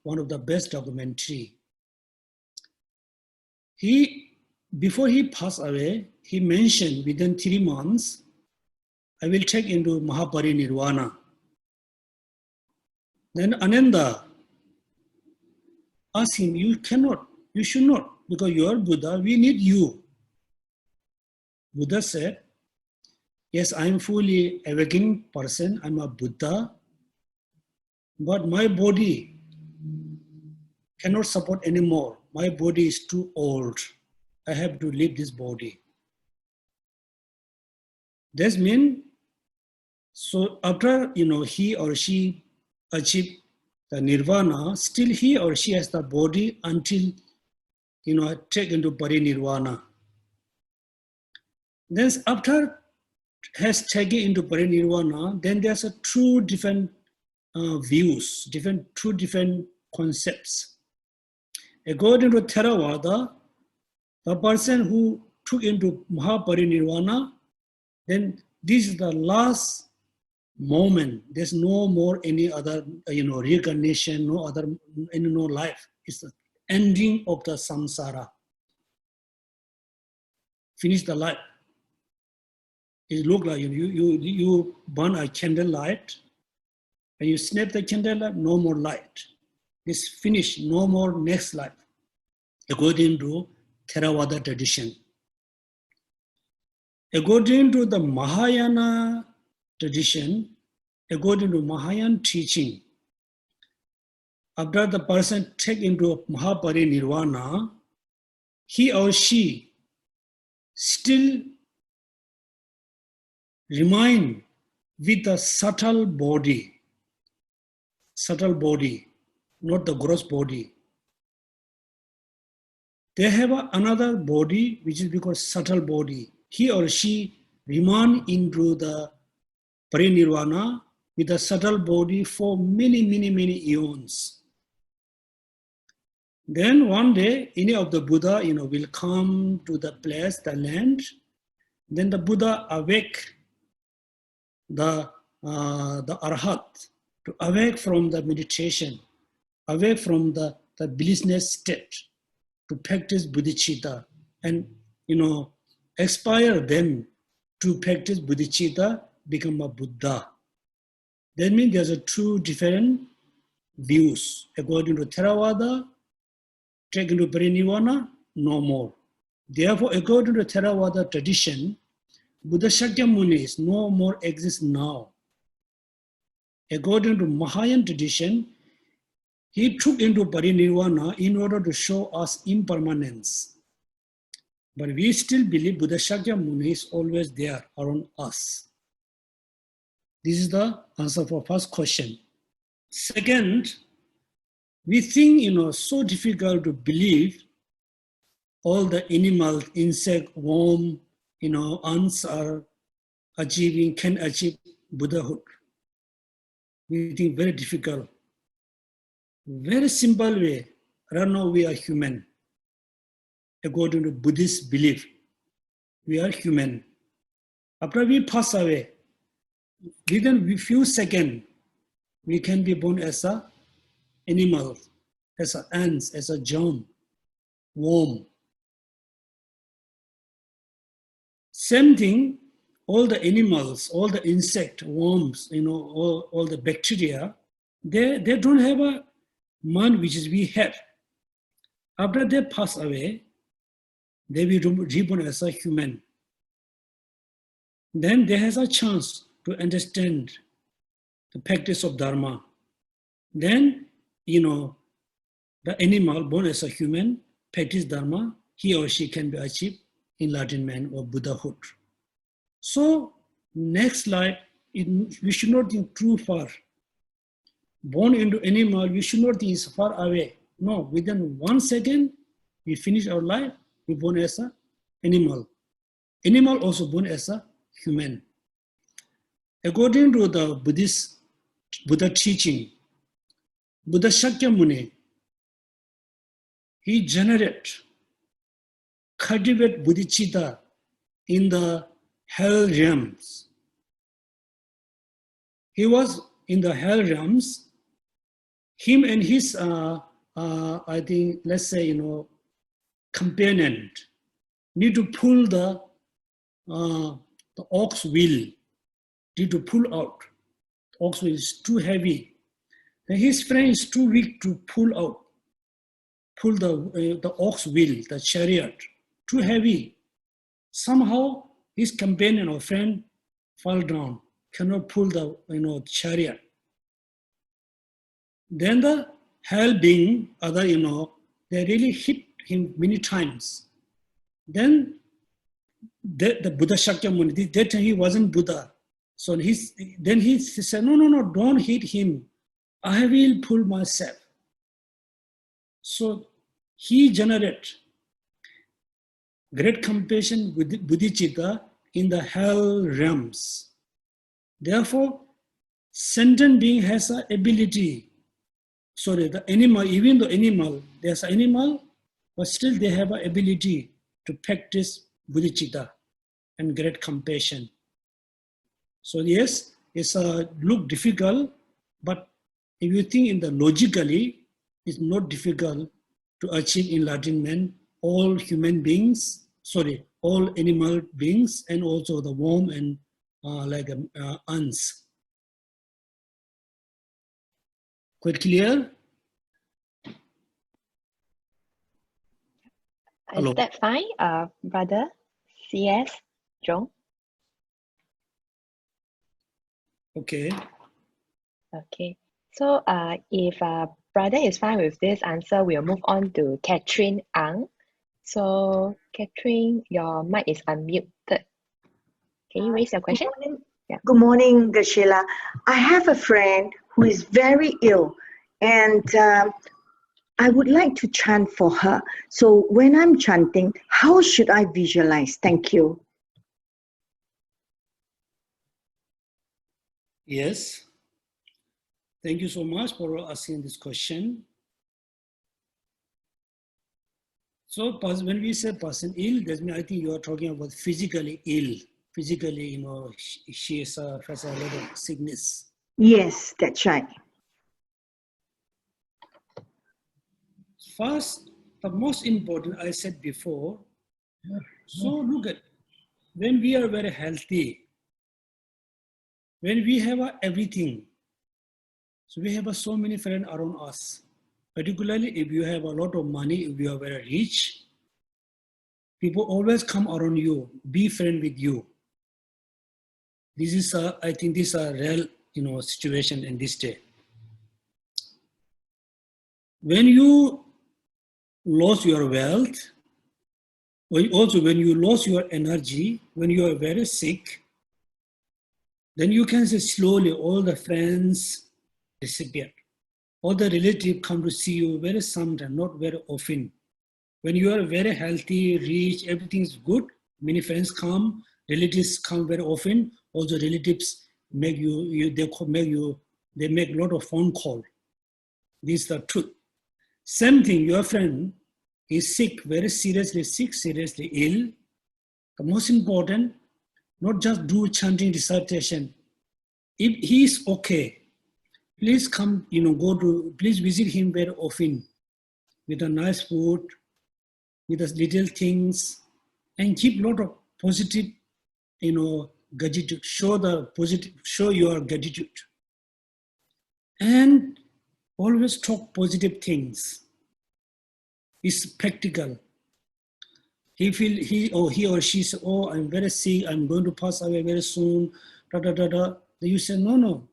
one of the best documentary. Before he passed away, he mentioned within 3 months, I will take into Mahaparinirvana. Then Ananda asked him, you should not, because you are Buddha, we need you. Buddha said, yes, I am fully awakening person, I'm a Buddha, but my body cannot support anymore. My body is too old. I have to leave this body. This means, so after he or she achieve the nirvana, still he or she has the body until take into parinirvana. Then after has taken into parinirvana, then there's a two different views, two different concepts. According to Theravada, the person who took into Mahaparinirvana, then this is the last moment. There's no more any other, reincarnation, no life. It's the ending of the samsara. Finish the life. It looks like you burn a candlelight, and you snap the candlelight, no more light. It's finished, no more next life, according to Theravada tradition. According to the Mahayana tradition, according to Mahayana teaching, after the person take into Mahaparinirvana, he or she still remain with the subtle body, not the gross body. They have another body which is because subtle body. He or she remain into the parinirvana with the subtle body for many eons. Then one day, any of the Buddha, will come to the place, the land. Then the Buddha awake the Arhat, to awake from the meditation, awake from the blissness state, to practice bodhicitta, and inspire them to practice bodhicitta, become a Buddha. That means there's two different views. According to Theravada, take into parinirvana, no more. Therefore, according to Theravada tradition, Buddha Shakyamuni is no more exists now. According to Mahayana tradition, he took into parinirvana in order to show us impermanence. But we still believe Buddha Shakyamuni is always there around us. This is the answer for first question. Second, we think, so difficult to believe all the animals, insect, worm, ants are can achieve Buddhahood. We think very difficult. Very simple way. Right now we are human. According to Buddhist belief, we are human. After we pass away, within a few seconds, we can be born as an animal, as an ant, as a germ, worm. Same thing, all the animals, all the insect, worms, all the bacteria, they don't have a mind which is we have. After they pass away, they will be reborn as a human. Then they has a chance to understand the practice of Dharma. Then, the animal born as a human, practice Dharma, he or she can be achieved enlightenment or Buddhahood. So, next life, we should not think too far. Born into animal, we should not think it's far away. No, within 1 second, we finish our life, we born as an animal. Animal also born as a human. According to the Buddha teaching, Buddha Shakyamuni, he generated, cultivated bodhicitta in the hell realms. He was in the hell realms. Him and his, I think, let's say, companion need to pull the ox wheel, need to pull out. The ox wheel is too heavy. And his friend is too weak to pull the ox wheel, the chariot, too heavy. Somehow his companion or friend fall down, cannot pull the chariot. Then the hell being, they really hit him many times. Then the Buddha Shakyamuni, that time he wasn't Buddha. So then he said, no, don't hit him. I will pull myself. So he generated great compassion with bodhicitta in the hell realms. Therefore, sentient being has an ability. The animal, even the animal, there's an animal, but still they have an ability to practice bodhicitta and great compassion. So yes, it's look difficult, but if you think in the logically, it's not difficult to achieve enlightenment. All human beings, all animal beings, and also the worm and ants. Quite clear? Hello. Is that fine, brother? CS, John? Okay. Okay. So if brother is fine with this answer, we'll move on to Catherine Ang. So Catherine, your mic is unmuted. Can you raise your question? Good morning, Geshe-la. I have a friend who is very ill, and I would like to chant for her. So when I'm chanting, how should I visualize? Thank you. Yes. Thank you so much for asking this question. So when we say person ill, that means I think you are talking about physically ill. Physically, she has a lot of sickness. Yes, that's right. First, the most important, I said before, so look at, when we are very healthy, when we have everything, so we have so many friends around us, particularly if you have a lot of money, if you are very rich, people always come around you, be friend with you. This is, I think this is a real, situation in this day. When you lose your wealth, also when you lose your energy, when you are very sick, then you can say slowly all the friends disappear. All the relatives come to see you very sometimes, not very often. When you are very healthy, rich, everything is good, many friends come, relatives come very often. Also relatives make they make a lot of phone calls. This is the truth. Same thing, your friend is sick, very seriously sick, seriously ill. The most important, not just do chanting recitation. If he is okay, please come, please visit him very often with a nice food, with the little things, and keep a lot of positive, gratitude. Show your gratitude. And always talk positive things. It's practical. He or she says, oh, I'm very sick, I'm going to pass away very soon, Then you say, no,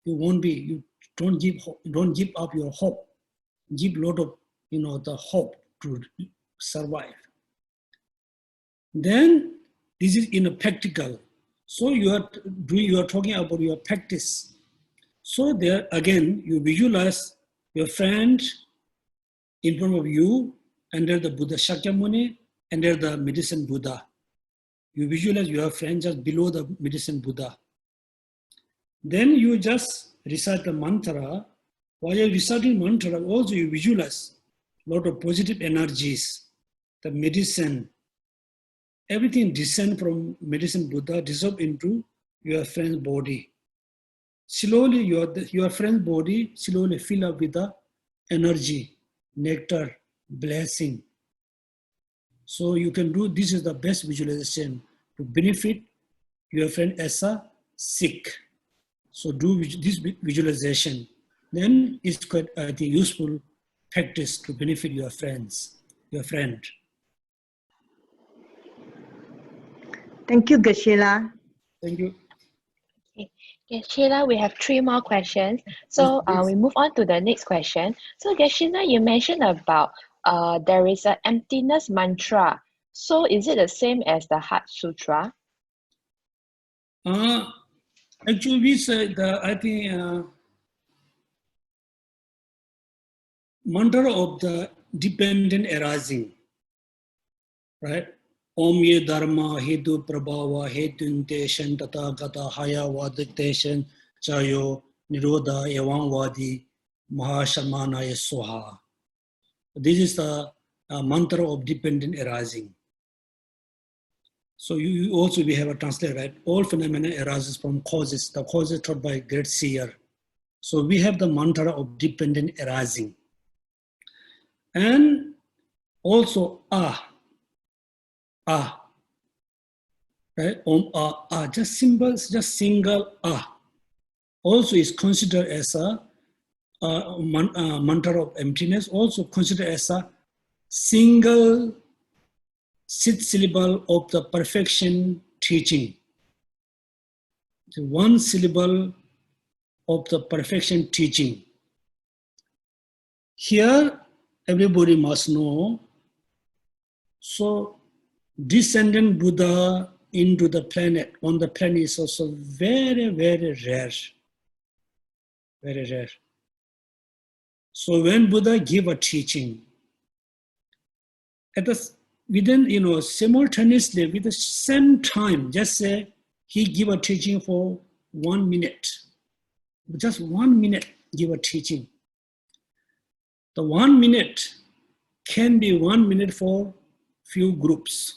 you won't be. You don't give up your hope. Give a lot of, the hope to survive. Then this is in a practical. So you are talking about your practice. So there again, you visualize your friend in front of you under the Buddha Shakyamuni, under the medicine Buddha. You visualize your friend just below the medicine Buddha. Then you just recite the mantra, While you're reciting mantra, also you visualize a lot of positive energies, the medicine, everything descend from medicine Buddha, dissolve into your friend's body. Slowly, your friend's body slowly fill up with the energy, nectar, blessing. So you can do, this is the best visualization to benefit your friend as a sick. So do this visualization. Then it's quite useful practice to benefit your friends, your friend. Thank you, Gashila. Thank you. Okay, Sheila, we have 3 more questions. So we move on to the next question. So Sheila, you mentioned about there is an emptiness mantra. So is it the same as the Heart Sutra? Actually, we say I think mantra of the dependent arising, right? Om ye dharma hetu prabhava hetunteshan tata gata haya vaditeshan chayo nirodha evam vadi mahashamanaya soha. This is the mantra of dependent arising. So you also, we have a translation, right? All phenomena arises from causes. The causes taught by great seer. So we have the mantra of dependent arising. And also right? Just symbols, just single also is considered as a mantra of emptiness, also considered as a single syllable of the perfection teaching. The one syllable of the perfection teaching. Here, everybody must know, so descendant Buddha into the planet, on the planet is also very, very rare. Very rare. So when Buddha give a teaching, within, simultaneously, with the same time, just say he give a teaching for 1 minute. Just 1 minute give a teaching. The 1 minute can be 1 minute for few groups.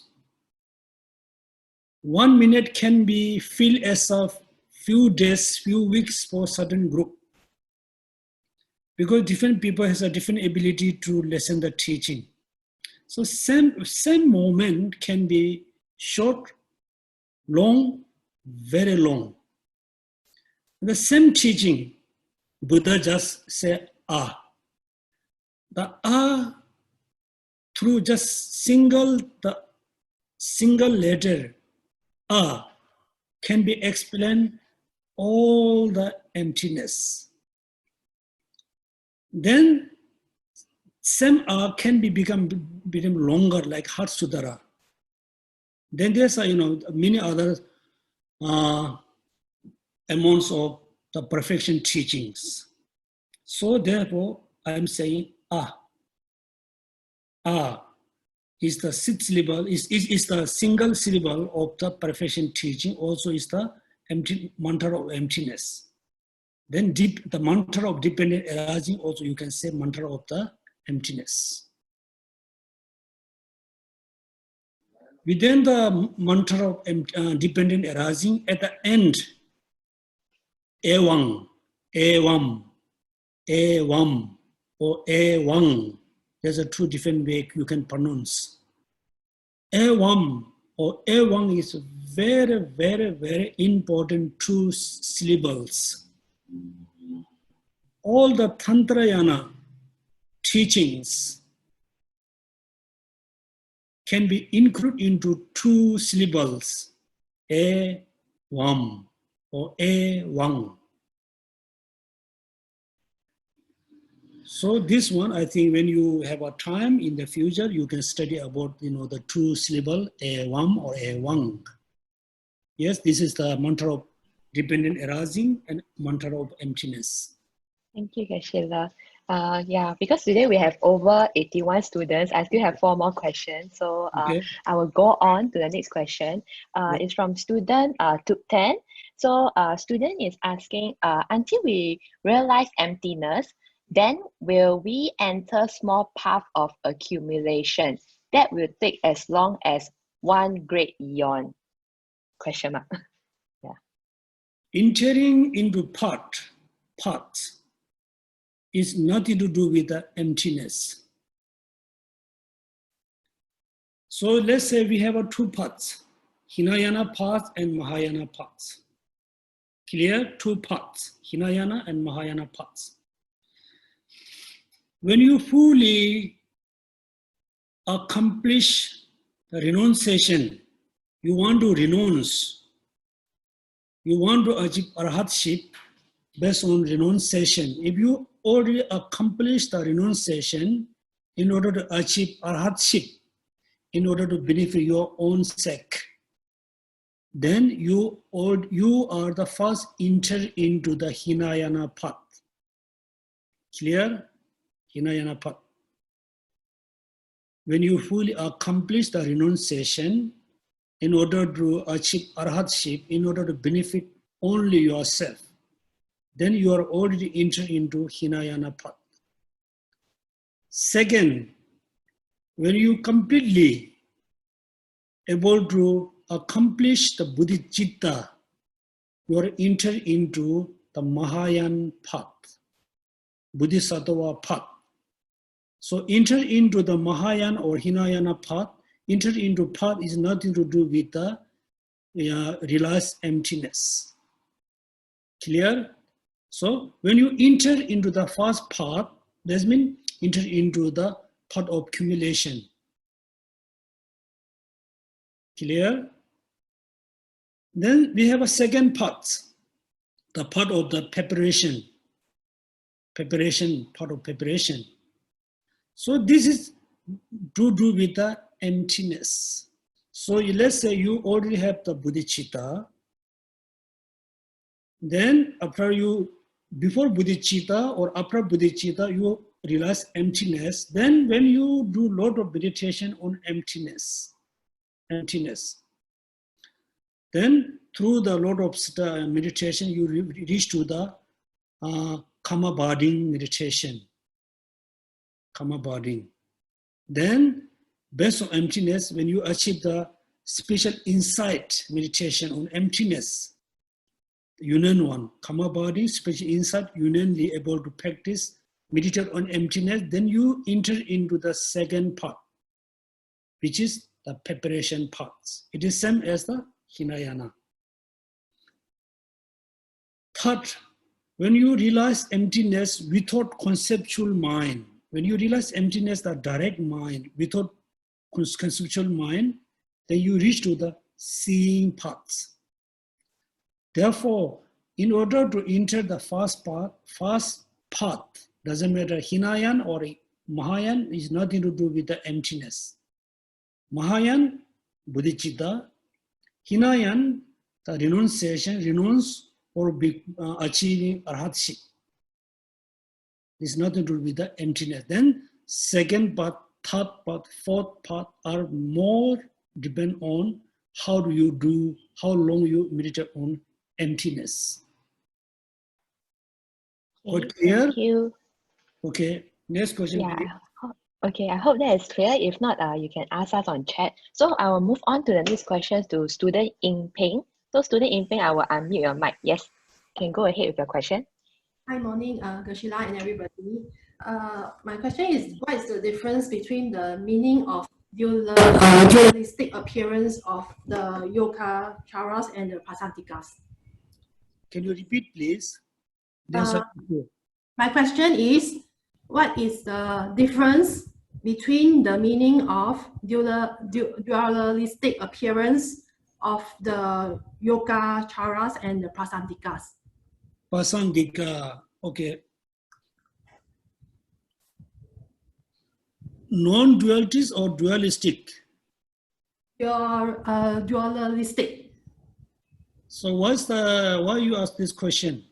1 minute can be filled as a few days, few weeks for certain group. Because different people has a different ability to listen the teaching. So same moment can be short, long, very long. The same teaching, Buddha just say The through just the single letter can be explained all the emptiness. Then same can become longer, like Heart Sutra. Then there's many other amounts of the perfection teachings. So therefore, I'm saying is the sixth syllable, is the single syllable of the perfection teaching, also is the mantra of emptiness. Then the mantra of dependent arising, also you can say mantra of the emptiness. Within the mantra of dependent arising, at the end, evam, or evang. There's a 2 different ways you can pronounce. Evam or evang is very, very, very important 2 syllables. All the Tantrayana teachings can be included into 2 syllables, evam or evang. So this one, I think when you have a time in the future, you can study about, the 2 syllable, evam or evang. Yes, this is the mantra of dependent arising and mantra of emptiness. Thank you, Sheila. Yeah, because today we have over 81 students. I still have 4 more questions. So Okay. I will go on to the next question. It's from student Tuk 10. So student is asking, until we realize emptiness, Then will we enter small path of accumulation that will take as long as 1 great eon? Question mark. Entering into paths is nothing to do with the emptiness. So let's say we have two paths, Hinayana path and Mahayana paths. Clear? Two paths, Hinayana and Mahayana paths. When you fully accomplish the renunciation, you want to renounce, you want to achieve arhatship based on renunciation. If you already accomplished the renunciation in order to achieve arhatship, in order to benefit your own sake, then you are the first enter into the Hinayana path. Clear? Hinayana path. When you fully accomplish the renunciation in order to achieve arhatship, in order to benefit only yourself, then you are already entered into Hinayana path. Second, when you completely able to accomplish the bodhicitta, you are entered into the Mahayana path, Bodhisattva path. So enter into the Mahayana or Hinayana path. Enter into path is nothing to do with the realized emptiness. Clear? So when you enter into the first path, that means enter into the path of accumulation. Clear? Then we have a second part, the part of the preparation, part of preparation. So this is to do with the emptiness. So let's say you already have the bodhicitta. Then before bodhicitta or after bodhicitta, you realize emptiness. Then when you do a lot of meditation on emptiness, then through the lot of meditation, you reach to the karma barding meditation. Karma barding. Then, based on emptiness, when you achieve the special insight meditation on emptiness, union one, karma barding, special insight, unionly able to practice, meditate on emptiness, then you enter into the second part, which is the preparation parts. It is same as the Hinayana. Third, when you realize emptiness without conceptual mind, when you realize emptiness, the direct mind, without conceptual mind, then you reach to the seeing parts. Therefore, in order to enter the first path, doesn't matter Hinayan or Mahayan, is nothing to do with the emptiness. Mahayan, bodhicitta. Hinayan, the renunciation, renounce or achieving arhatship. It's nothing to do with the emptiness. Then second part, third part, fourth part are more depend on how long you meditate on emptiness. Okay, clear? thank you. Okay, next question. Yeah. Please. Okay, I hope that is clear. If not, you can ask us on chat. So I will move on to the next question to student Ying Peng. So student Ying Peng, I will unmute your mic. Yes, can go ahead with your question. Hi, morning, Gershila and everybody. My question is, what is the difference between the meaning of dualistic appearance of the yogacaras and the prasantikas? Can you repeat, please? My question is, what is the difference between the meaning of dualistic appearance of the yogacaras and the prasantikas? Prasangika, okay. Non-dualities or dualistic? Dualistic. So why you ask this question?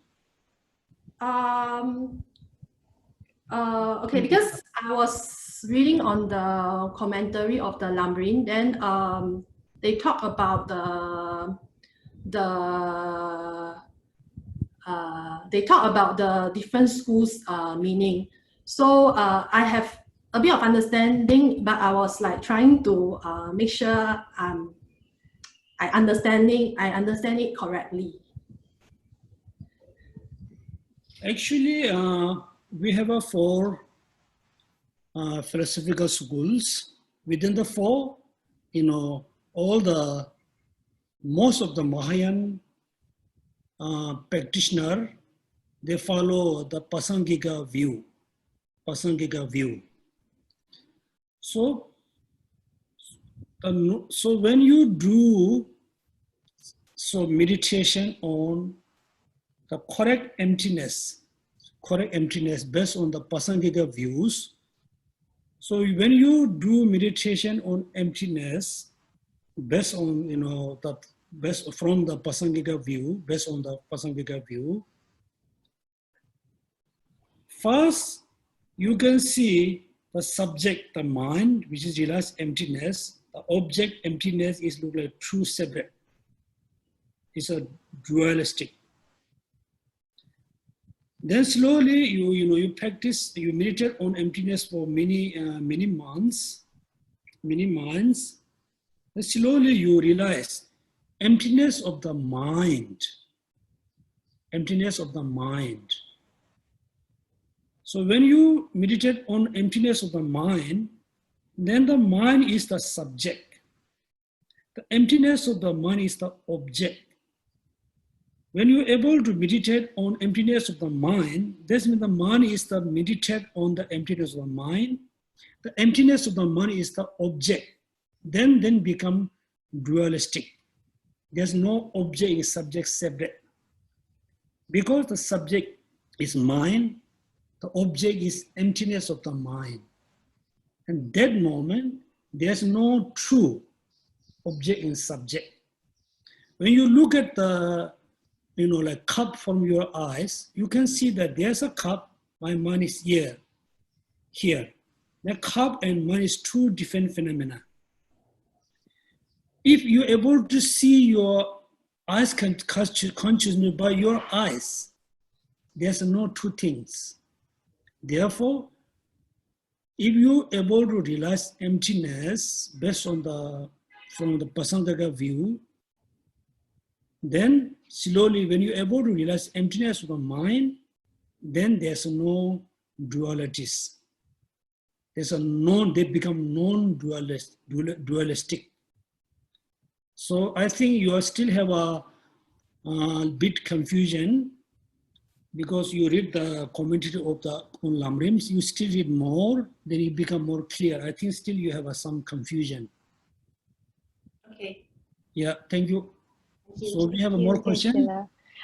Okay, because I was reading on the commentary of the Lamrim, then they talk about they talk about the different schools meaning. So I have a bit of understanding, but I was like trying to make sure I understand it correctly. Actually, we have 4 philosophical schools. Within the 4, most of the Mahayana practitioner, they follow the Pasangika view. So when you do meditation on the correct emptiness based on the Pasangika views. So when you do meditation on emptiness based on from the Pasangika view, based on the Pasangika view, first you can see the subject, the mind, which is realized emptiness. The object emptiness is look like two separate. It's a dualistic. Then slowly you practice, you meditate on emptiness for many months. Then slowly you realize emptiness of the mind. So when you meditate on emptiness of the mind, then the mind is the subject. The emptiness of the mind is the object. When you're able to meditate on emptiness of the mind, this means the mind is the meditate on the emptiness of the mind. The emptiness of the mind is the object. Then become dualistic. There's no object and subject separate. Because the subject is mind, the object is emptiness of the mind. And that moment, there's no true object and subject. When you look at the like cup from your eyes, you can see that there's a cup, my mind is here. The cup and mind is 2 different phenomena. If you're able to see your eyes consciousness by your eyes, there's no 2 things. Therefore, if you're able to realize emptiness based on from the Pasangika view, then slowly when you're able to realize emptiness of the mind, then there's no dualities. They become non-dualistic. So I think you still have a bit confusion because you read the commentary of the Lamrim, you still read more, then it become more clear. I think still you have some confusion. Okay. Yeah, thank you. So we have more questions.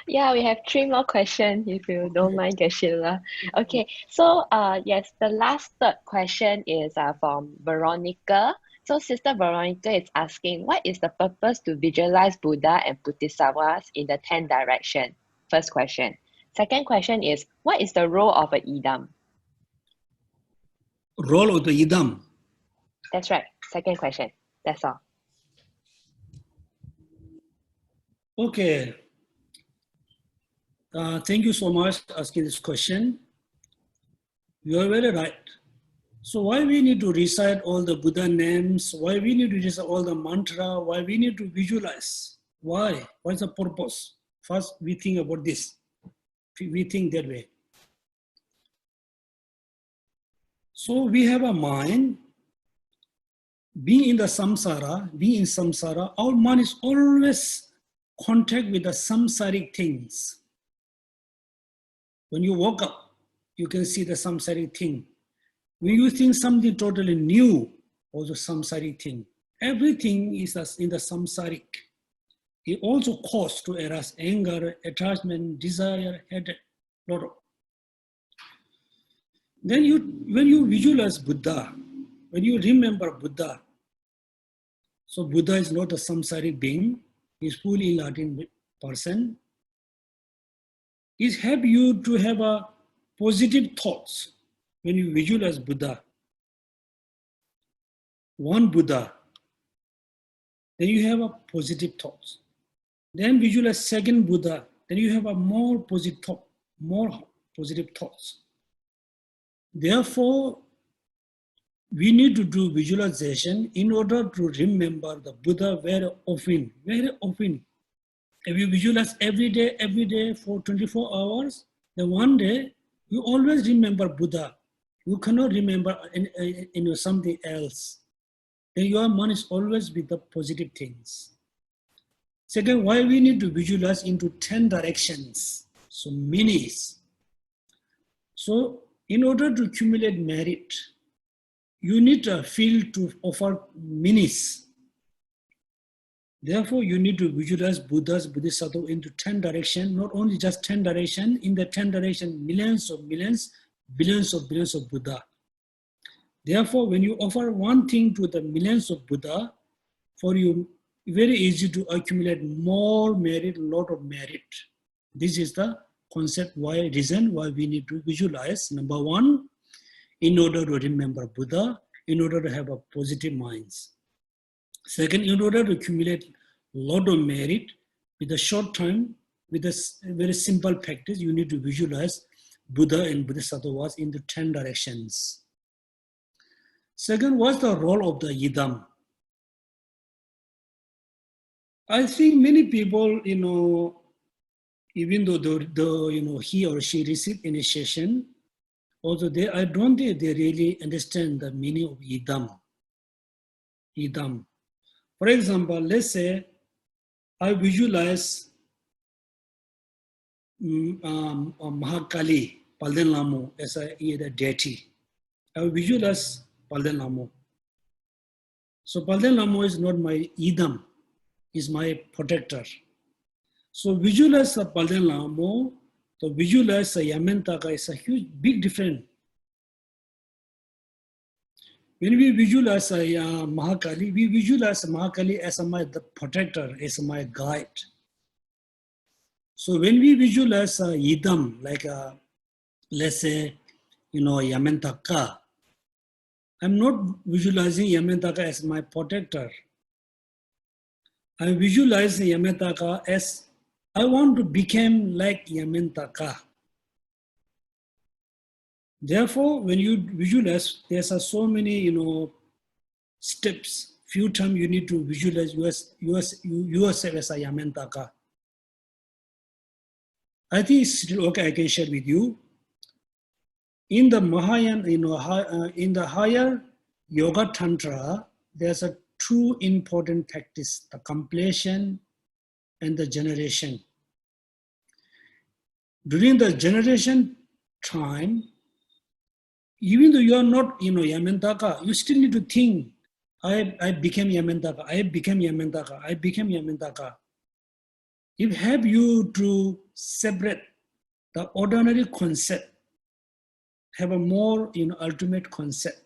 Yeah, we have 3 more questions if you don't mind, Geshe-la. Okay, so yes, the last 3rd question is from Veronica. So Sister Veronica is asking, what is the purpose to visualize Buddha and Bodhisattvas in the 10 directions? First question. Second question is, what is the role of an idam? Role of the idam? That's right. Second question. That's all. Okay. Thank you so much for asking this question. You are very right. So why we need to recite all the Buddha names? Why we need to recite all the mantra? Why we need to visualize? Why? What's the purpose? First, we think about this. We think that way. So we have a mind. Being in samsara, our mind is always contact with the samsaric things. When you woke up, you can see the samsaric thing. When you think something totally new, also samsaric thing. Everything is in the samsaric. It also causes to arouse anger, attachment, desire, hatred, lot of. Then when you visualize Buddha, when you remember Buddha, so Buddha is not a samsaric being, he's fully enlightened person. It helps you to have a positive thoughts when you visualize Buddha. One Buddha, then you have a positive thoughts. Then visualize second Buddha, then you have a more positive thoughts. Therefore, we need to do visualization in order to remember the Buddha very often, very often. If you visualize every day for 24 hours, then one day you always remember Buddha. You cannot remember something else. Then your mind is always with the positive things. Second, why we need to visualize into 10 directions, so minis. So in order to accumulate merit, you need a field to offer minis. Therefore, you need to visualize Buddha's Bodhisattva into 10 directions, not only just 10 directions, in the 10 directions, millions of millions, billions of billions of Buddha. Therefore, when you offer one thing to the millions of Buddha, for you, very easy to accumulate more merit, lot of merit. This is the reason why we need to visualize. Number one, in order to remember Buddha, in order to have a positive minds. Second, in order to accumulate a lot of merit with a short time, with a very simple practice, you need to visualize Buddha and Bodhisattvas into 10 directions. Second, what's the role of the Yidam? I think many people, even though he or she received initiation, also I don't think they really understand the meaning of Yidam. Yidam. For example, let's say I visualize Mahakali, Palden Lamo, as a deity. I visualize Palden Lamo. So Palden Lamo is not my Yidam, is my protector. So visualize the Palden Lamo, to visualize the Yamantaka is a huge, big difference. When we visualize Mahakali, we visualize Mahakali as the protector, as my guide. So when we visualize Yidam, like let's say, Yamantaka, I'm not visualizing Yamantaka as my protector. I'm visualizing Yamantaka as I want to become like Yamantaka. Therefore, when you visualize, there's so many, steps. Few times you need to visualize yourself as a Yamantaka. I think it's still okay. I can share with you. In the Mahayana, in the higher Yoga Tantra, there's a two important practice: the completion and the generation. During the generation time, even though you are not, Yamantaka, you still need to think, I became Yamantaka, I became Yamantaka, I became Yamantaka. It helps you to separate the ordinary concept, have a more, ultimate concept.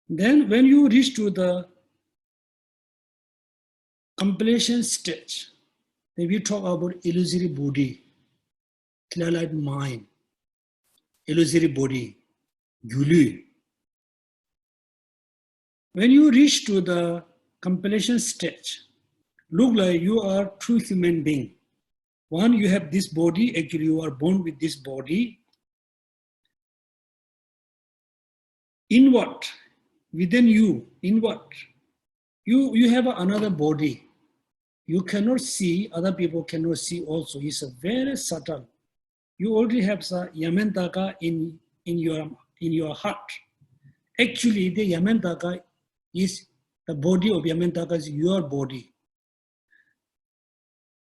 Then when you reach to the completion stage, then we talk about illusory body, clear-light mind, illusory body, Gulu. When you reach to the completion stage, look like you are true human being. One, you have this body, actually you are born with this body. Inward, within you, inward, you have another body. You cannot see, other people cannot see also. It's a very subtle. You already have some Yamantaka in your heart. Actually, the Yamantaka is, the body of Yamantaka is your body.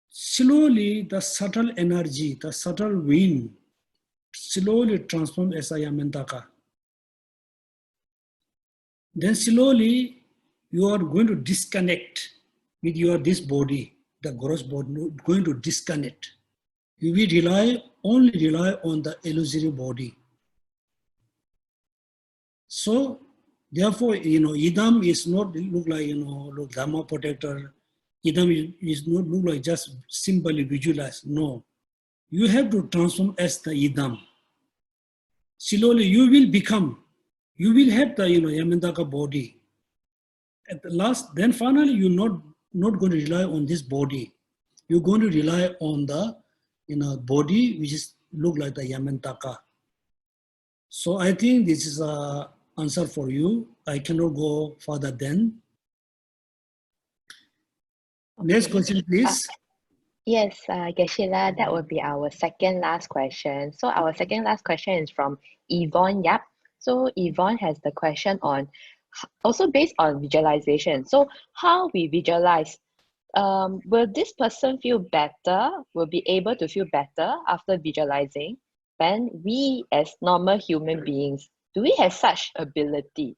Slowly, the subtle energy, the subtle wind, slowly transforms as a Yamantaka. Then slowly, you are going to disconnect with this body, the gross body, going to disconnect. You will only rely on the illusory body. So, therefore, Idam is not look like, Dharma protector. Idam is not look like just simply visualize. No. You have to transform as the Idam. Slowly, you will have the, Yamantaka body. At the last, then finally, you're not going to rely on this body. you're going to rely on the body which is look like the Yamantaka. So I think this is a answer for you. I cannot go further than. Next question, please. Yes, Geshe-la, that would be our second last question. So our second last question is from Yvonne Yap. So Yvonne has the question on, also based on visualization. So how we visualize, will this person feel better, will be able to feel better after visualizing than we as normal human beings? Do we have such ability?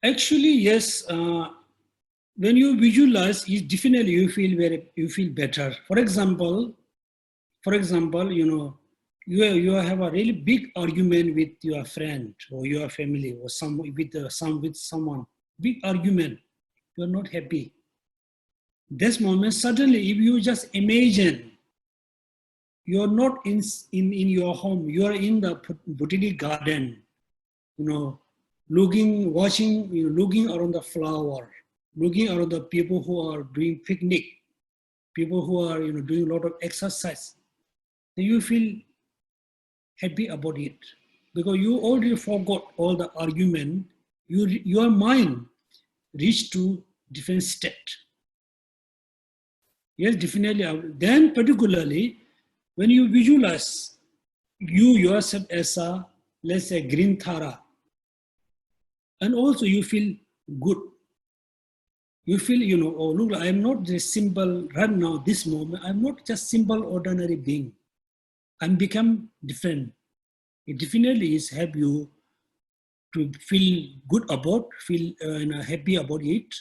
Actually, yes. When you visualize, definitely you feel better. For example, you have a really big argument with your friend or your family or with someone. Big argument. You are not happy. This moment, suddenly, if you just imagine, you are not in your home. You are in the botanic garden. Looking around the flower. Looking around the people who are doing picnic, people who are doing a lot of exercise, then you feel happy about it because you already forgot all the argument. Your mind reached to different state. Yes, definitely. Then particularly when you visualize you yourself as a, let's say, green thara, and also you feel good. You feel, oh, look, I'm not just simple right now, this moment. I'm not just simple, ordinary being. I'm become different. It definitely is help you to feel good about, feel happy about it.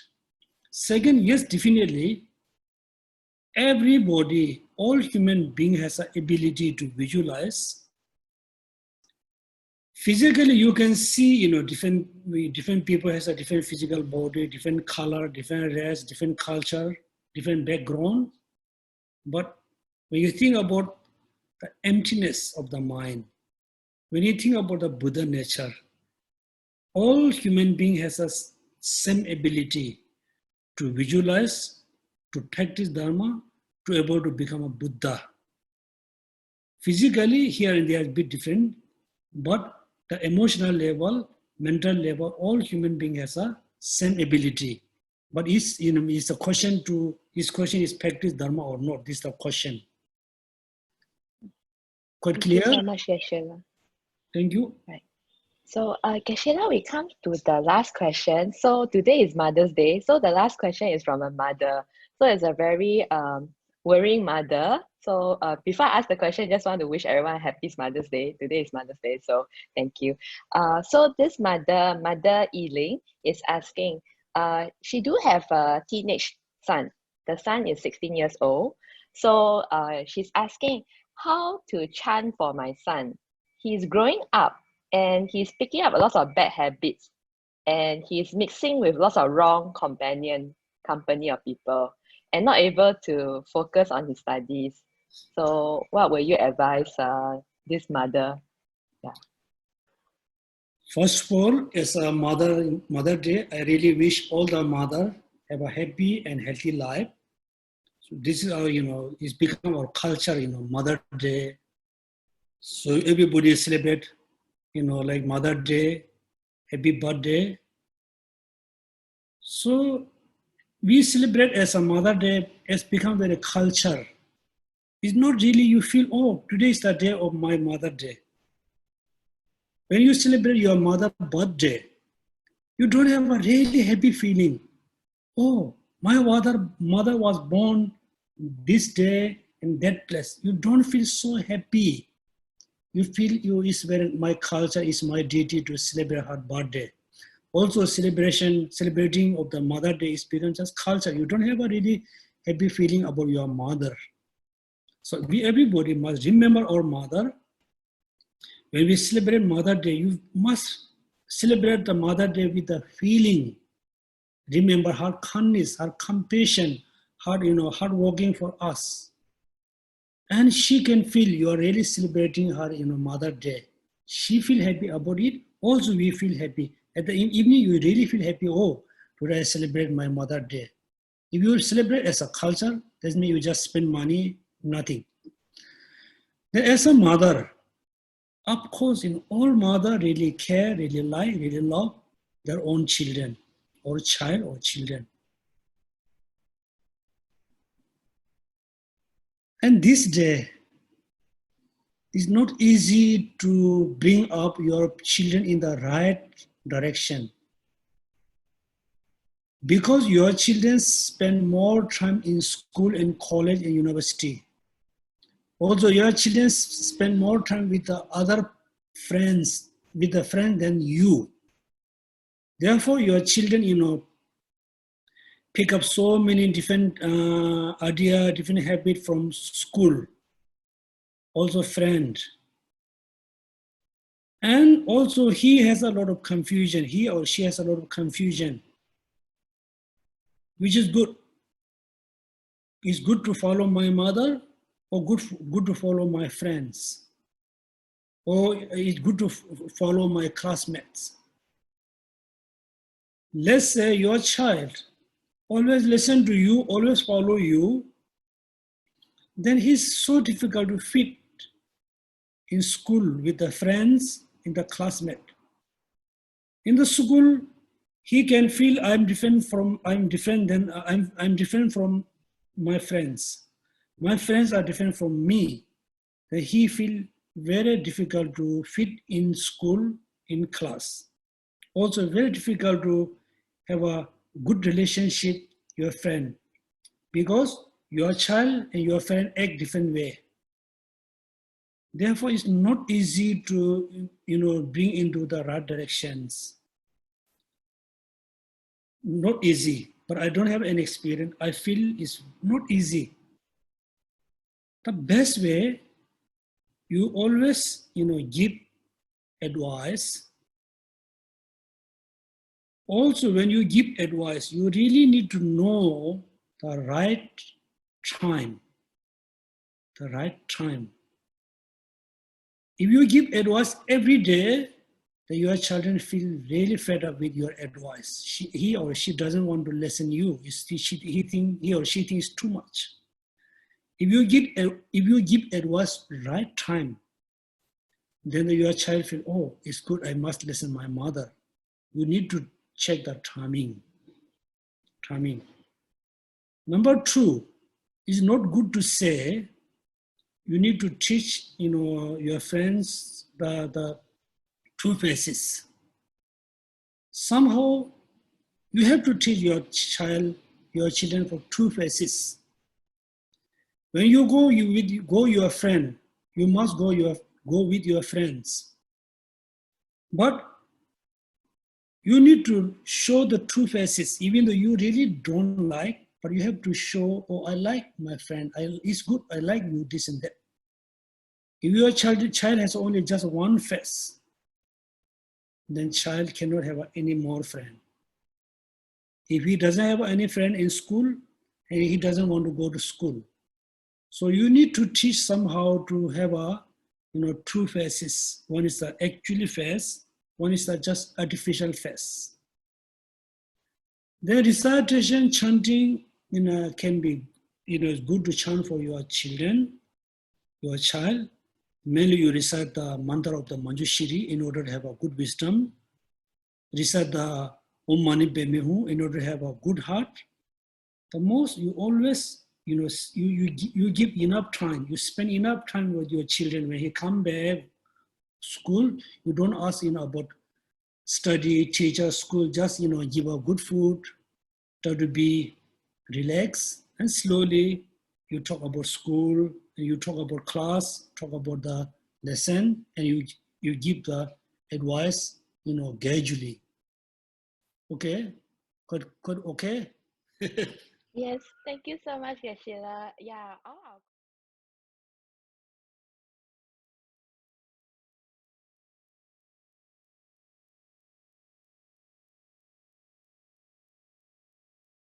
Second, yes, definitely, everybody, all human being has an ability to visualize. Physically, you can see, different people has a different physical body, different color, different race, different culture, different background. But when you think about the emptiness of the mind, when you think about the Buddha nature, all human being has a same ability to visualize, to practice Dharma, to able to become a Buddha. Physically, here and there is a bit different, but the emotional level, mental level, all human being has a same ability. But is a question is practice Dharma or not? This is the question. Quite clear? Thank you so much, Geshe-la. Thank you. Right. So, Geshe-la, we come to the last question. So today is Mother's Day. So the last question is from a mother. So it's a very worrying mother. So before I ask the question, I just want to wish everyone a happy Mother's Day. Today is Mother's Day, so thank you. So this Mother Yiling, is asking, she do have a teenage son. The son is 16 years old. So she's asking how to chant for my son. He's growing up and he's picking up a lot of bad habits and he's mixing with lots of wrong company of people and not able to focus on his studies. So what will you advise this mother? Yeah. First of all, as a Mother Day, I really wish all the mother have a happy and healthy life. So this is our, it's become our culture, Mother Day. So everybody celebrate, like Mother Day, happy birthday. So we celebrate as a Mother Day, it's become very culture. It's not really you feel, oh, today is the day of my Mother Day. When you celebrate your mother's birthday, you don't have a really happy feeling. Oh, my mother was born this day in that place. You don't feel so happy. You feel my culture is my duty to celebrate her birthday. Also celebrating of the Mother Day is become just culture. You don't have a really happy feeling about your mother. So everybody must remember our mother. When we celebrate Mother Day, you must celebrate the Mother Day with a feeling. Remember her kindness, her compassion, her hard working for us. And she can feel you are really celebrating her, Mother Day. She feel happy about it. Also, we feel happy. At the evening, you really feel happy. Oh, today I celebrate my Mother Day. If you celebrate as a culture, that means you just spend money, nothing. Then as a mother, of course, all mother really care, really like, really love their own children, or child or children. And this day, it's not easy to bring up your children in the right direction, because your children spend more time in school and college and university. Also, your children spend more time with the other friends, with the friend than you. Therefore, your children, pick up so many different idea, different habit from school, also friend. And also he has a lot of confusion, he or she has a lot of confusion, which is good. It's good to follow my mother, or good to follow my friends, or it's good to follow my classmates. Let's say your child always listen to you, always follow you, then he's so difficult to fit in school with the friends, in the classmate. In the school, he can feel I'm different from my friends. My friends are different from me. Then he feel very difficult to fit in school, in class. Also very difficult to have a good relationship with your friend, because your child and your friend act different way. Therefore, it's not easy to bring into the right directions. Not easy, but I don't have any experience. I feel it's not easy. The best way, you always give advice. Also, when you give advice, you really need to know the right time. The right time. If you give advice every day, then your children feel really fed up with your advice. He or she doesn't want to listen to you. He or she thinks too much. If you give advice right time, then your child feel, oh, it's good, I must listen to my mother. You need to check the timing. Number two, it's not good to say, you need to teach your friends the two faces. Somehow you have to teach your children for two faces. When you go your friend, you must go with your friends. But you need to show the two faces, even though you really don't like, but you have to show, oh, I like my friend, it's good, I like you, this and that. If your child has only just one face, then child cannot have any more friend. If he doesn't have any friend in school, and he doesn't want to go to school. So you need to teach somehow to have two faces. One is the actual face, one is the just artificial face. The recitation, chanting, can be, it's good to chant for your children, your child. Mainly you recite the mantra of the Manjushri in order to have a good wisdom. Recite the Om Mani Padme Hum in order to have a good heart. The most, you always, you give enough time, you spend enough time with your children. When he come back school, you don't ask about study, teacher, school, just give a good food, try to be relaxed, and slowly you talk about school, and you talk about class, talk about the lesson, and you give the advice, gradually. Okay? Good, okay? Yes, thank you so much, Yashila. Yeah, all our